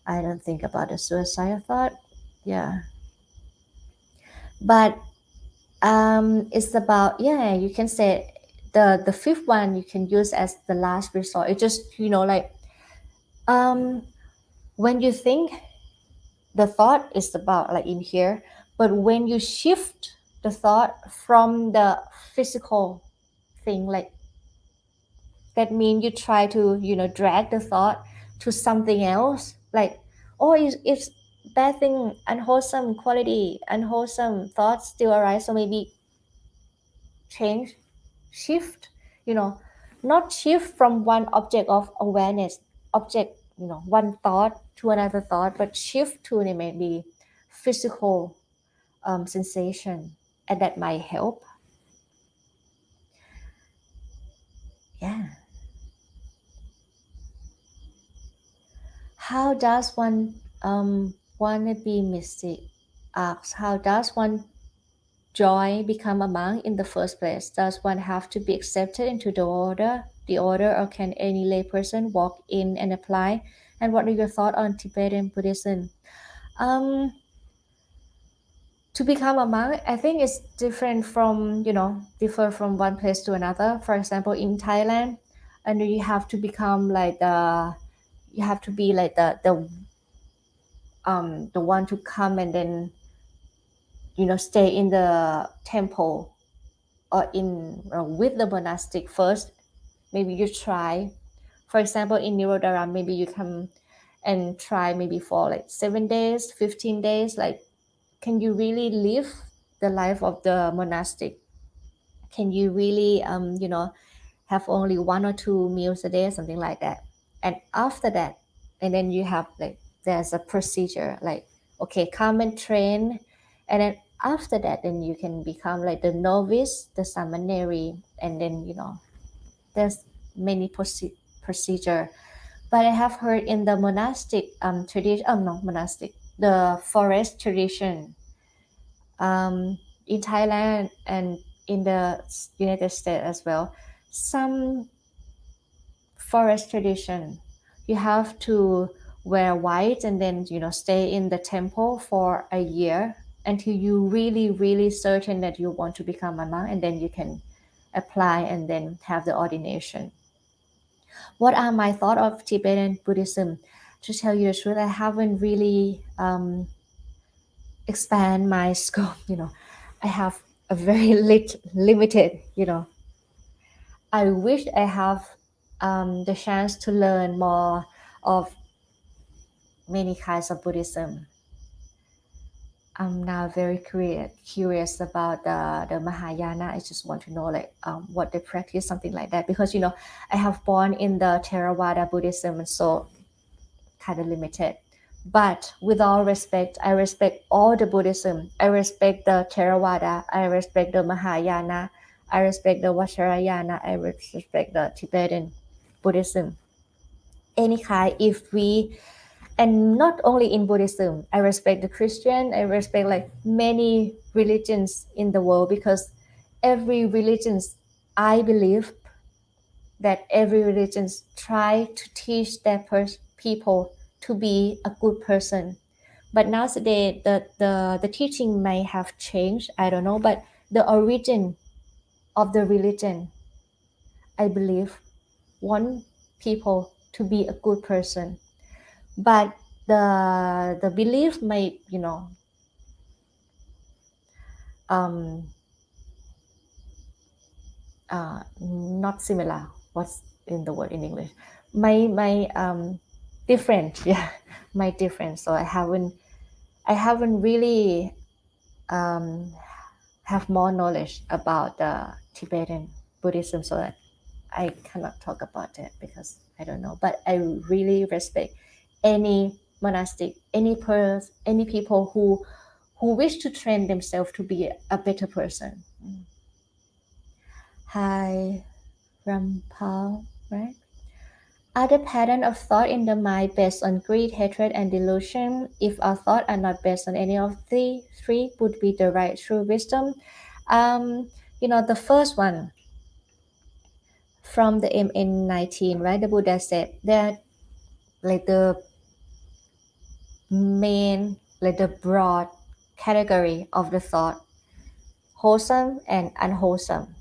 I don't think about a suicidal thought. Yeah, but it's about, yeah, you can say the fifth one you can use as the last resort. It just, like um when you think, the thought is about like in here, but when you shift the thought from the physical thing, like that means you try to, drag the thought to something else, like, oh, if bad thing, unwholesome quality, unwholesome thoughts still arise, so maybe change, shift, you know, not shift from one object of awareness, object, one thought to another thought, but shift to maybe physical sensation, and that might help. Yeah. How does one want to be mystic? Asks, how does one joy become a monk in the first place? Does one have to be accepted into the order, or can any layperson walk in and apply? And what are your thoughts on Tibetan Buddhism? Um, to become a monk, I think it's different from, differ from one place to another. For example, in Thailand, and you have to become like you have to be like the one to come and then, stay in the temple, or in with the monastic first. Maybe you try, for example, in Nirodhara, maybe you come and try maybe for like 7 days, 15 days. Like, can you really live the life of the monastic? Can you really have only 1 or 2 meals a day, something like that? And after that, and then you have like, there's a procedure, like, okay, come and train, and then after that, then you can become like the novice, the samaneri, and then there's many procedure. But I have heard in the monastic tradition, no, monastic, the forest tradition, in Thailand and in the United States as well, some forest tradition, you have to wear white and then stay in the temple for a year until you really really certain that you want to become a monk, and then you can apply and then have the ordination. What are my thoughts of Tibetan Buddhism? To tell you the truth, I haven't really expand my scope. I have a very limited. I wish I have the chance to learn more of many kinds of Buddhism. I'm now very curious about the Mahayana. I just want to know like what they practice, something like that. Because I have born in the Theravada Buddhism, and so kind of limited. But with all respect, I respect all the Buddhism. I respect the Theravada. I respect the Mahayana. I respect the Vajrayana. I respect the Tibetan Buddhism. Any kind, if we, and not only in Buddhism, I respect the Christian. I respect like many religions in the world, because every religion, I believe that every religion try to teach their people to be a good person. But nowadays, the teaching may have changed. I don't know, but the origin of the religion, I believe, want people to be a good person. But the belief may, um, not similar. What's in the word in English? My different, yeah, my different. So I haven't really have more knowledge about the Tibetan Buddhism, so that I cannot talk about it because I don't know. But I really respect any monastic, any people who wish to train themselves to be a better person. Hi, Rampal, right? Are the pattern of thought in the mind based on greed, hatred, and delusion? If our thoughts are not based on any of the three, would be the right true wisdom. The first one from the MN19, right? The Buddha said that like the main, like the broad category of the thought, wholesome and unwholesome.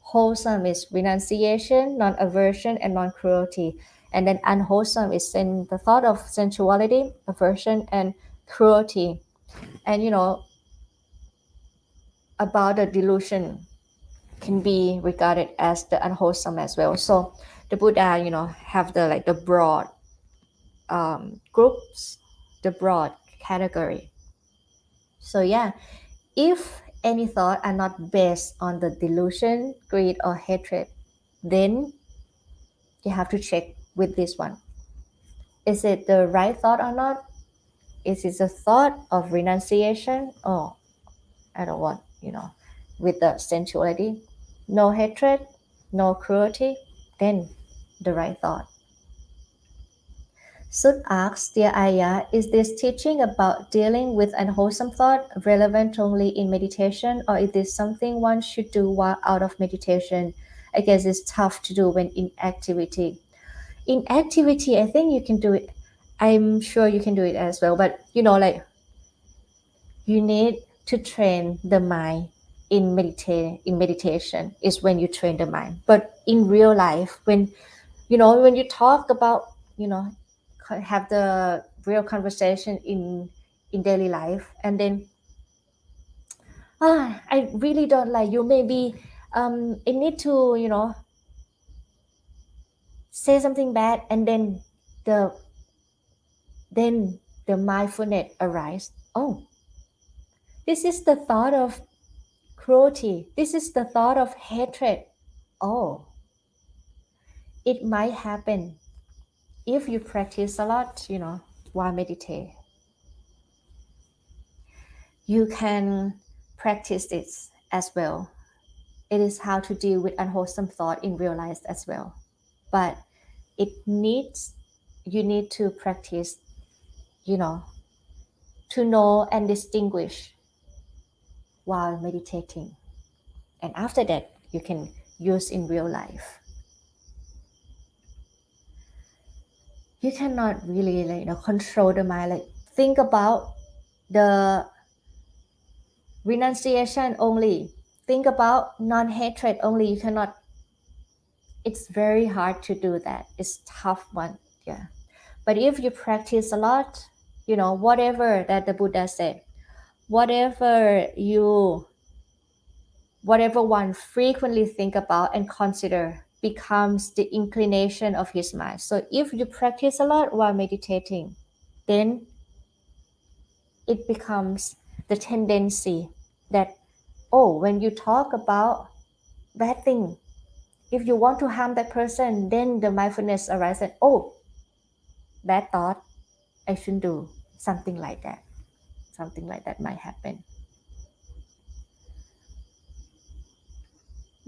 Wholesome is renunciation, non-aversion, and non-cruelty. And then unwholesome is the thought of sensuality, aversion, and cruelty. And about the delusion can be regarded as the unwholesome as well. So the Buddha, have the broad groups, the broad category. So yeah, if any thought are not based on the delusion, greed, or hatred, then you have to check with this one. Is it the right thought or not? Is it a thought of renunciation? Oh, I don't want, with the sensuality. No hatred, no cruelty, then the right thought. Sud asks, Dear Ayya, is this teaching about dealing with unwholesome thought relevant only in meditation, or is this something one should do while out of meditation? I guess it's tough to do when in activity. In activity, I think you can do it. I'm sure you can do it as well, but like you need to train the mind in meditation is when you train the mind. But in real life, when you talk about have the real conversation in daily life, and then I really don't like you, maybe I need to say something bad, and the then the mindfulness arise. Oh, this is the thought of cruelty, this is the thought of hatred. Oh, it might happen if you practice a lot, while meditate. You can practice this as well. It is how to deal with unwholesome thought in real life as well. But you need to practice, you know, to know and distinguish while meditating. And after that, you can use in real life. You cannot really control the mind. Like think about the renunciation only. Think about non-hatred only. You cannot. It's very hard to do that. It's tough one. Yeah. But if you practice a lot, whatever that the Buddha said, whatever you whatever one frequently think about and consider becomes the inclination of his mind. So if you practice a lot while meditating, then it becomes the tendency that, oh, when you talk about bad thing, if you want to harm that person, then the mindfulness arises, oh, bad thought, I shouldn't do something like that. Something like that might happen.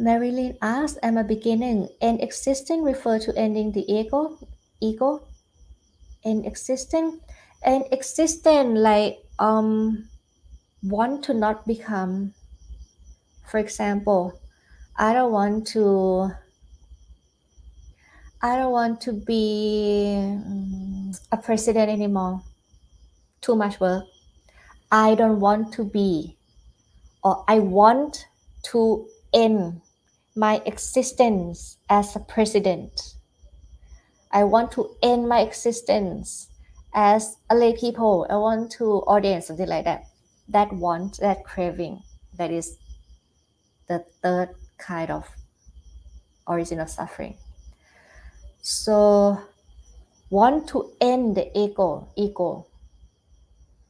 Marilyn asks, am I beginning? And existing refer to ending the ego, and existing, like want to not become. For example, I don't want to. I don't want to be a president anymore. Too much work. I don't want to be, or I want to end my existence as a president. I want to end my existence as a lay people. I want to ordain something like that. That want, that craving, that is the third kind of origin of suffering. So, want to end the ego.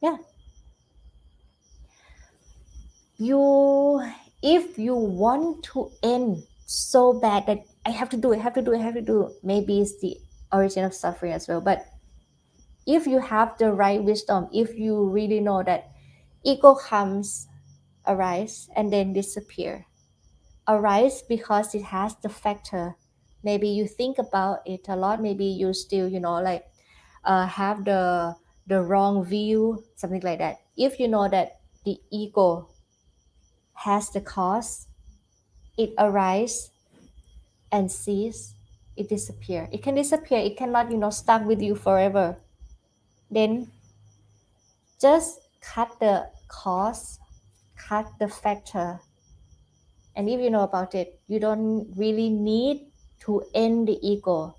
Yeah. If you want to end so bad that I have to do, maybe it's the origin of suffering as well. But if you have the right wisdom, if you really know that ego comes, arise, and then disappear. Arise because it has the factor. Maybe you think about it a lot. Maybe you still, have the wrong view, something like that. If you know that the ego has the cause, it arise and cease, it disappear. It can disappear. It cannot, stuck with you forever. Then just cut the cause, cut the factor. And if you know about it, you don't really need to end the ego.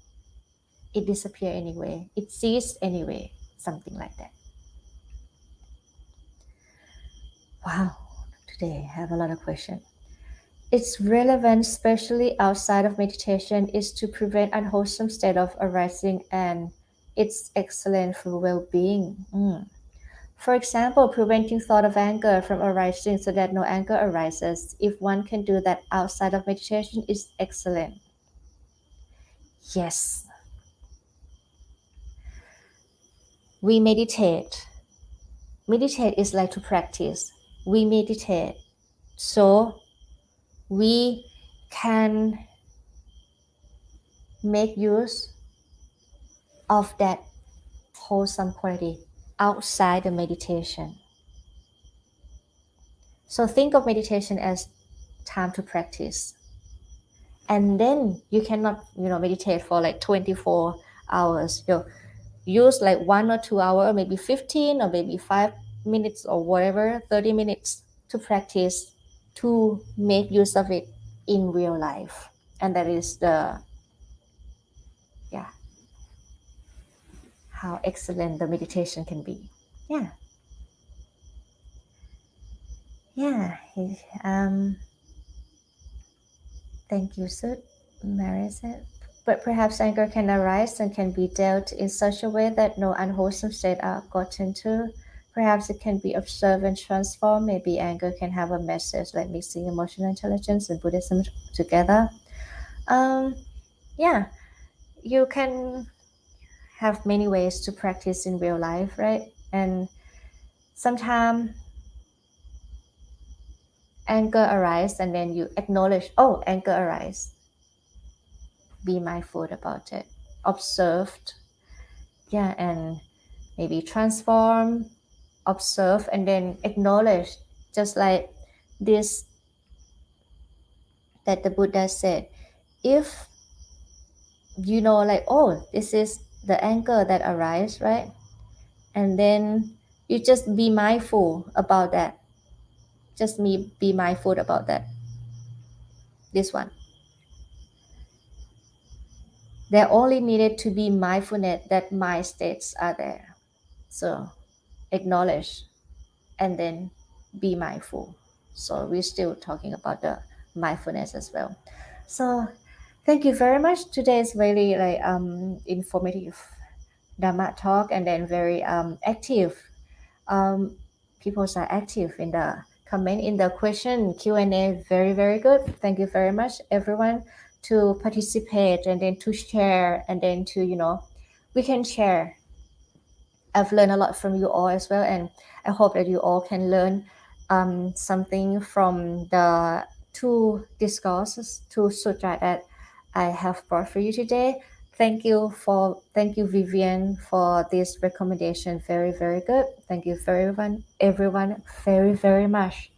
It disappear anyway. It cease anyway. Something like that. Wow, today I have a lot of questions. Its relevance, especially outside of meditation, is to prevent unwholesome state of arising and It's excellent for well-being. For example, preventing thought of anger from arising so that no anger arises. If one can do that outside of meditation, is excellent. Yes. We meditate. Meditate is like to practice. We meditate so we can make use of that wholesome quality outside the meditation. So think of meditation as time to practice. And then you cannot, meditate for like 24 hours. You use like 1 or 2 hours, or maybe 15 or maybe 5 minutes or whatever, 30 minutes to practice, to make use of it in real life. And that is how excellent the meditation can be. Thank you, Sud. Mary said, but perhaps anger can arise and can be dealt in such a way that no unwholesome state are gotten to. Perhaps it can be observed and transformed. Maybe anger can have a message, like mixing emotional intelligence and Buddhism together. You can have many ways to practice in real life, right? And sometimes anger arises and then you acknowledge, oh, anger arises. Be mindful about it. Observed. And maybe transform, observe, and then acknowledge. Just like this that the Buddha said, if like, oh, this is the anger that arises, right? And then you just be mindful about that. Just be mindful about that. This one. There only needed to be mindfulness that mind states are there. So acknowledge and then be mindful. So we're still talking about the mindfulness as well. So thank you very much. Today is really informative Dhamma talk, and then very active. People are active in the comment, in the question Q&A. Very, very good. Thank you very much, everyone, to participate and then to share, and then to, we can share. I've learned a lot from you all as well, and I hope that you all can learn something from the two discourses, two sutra that I have brought for you today. Thank you, Vivian, for this recommendation. Very, very good. Thank you, everyone, very, very much.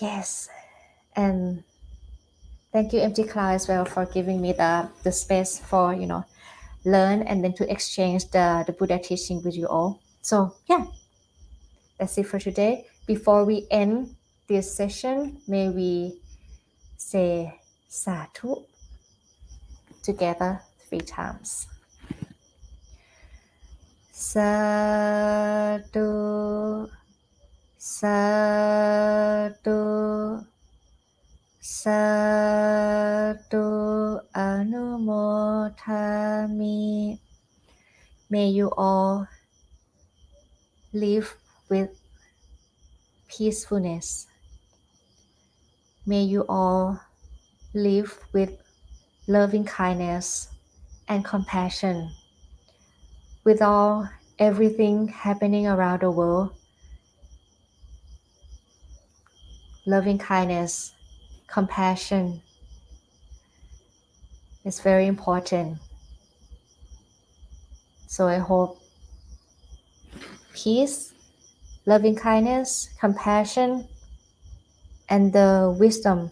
Yes, and thank you, Empty Cloud, as well, for giving me the space for learn and then to exchange the Buddha teaching with you all. So that's it for today. Before we end this session, may we say Sadhu together 3 times. Sadhu, Sadhu, Sadhu, Anumodhami. May you all live with peacefulness. May you all live with loving kindness and compassion. With everything happening around the world, loving kindness, compassion is very important. So I hope peace, loving kindness, compassion, and the wisdom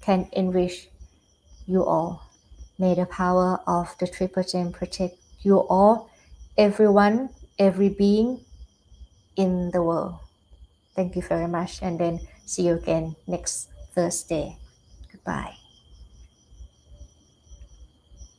can enrich you all. May the power of the Triple Gem protect you all, everyone, every being in the world. Thank you very much, and then see you again next Thursday. Goodbye.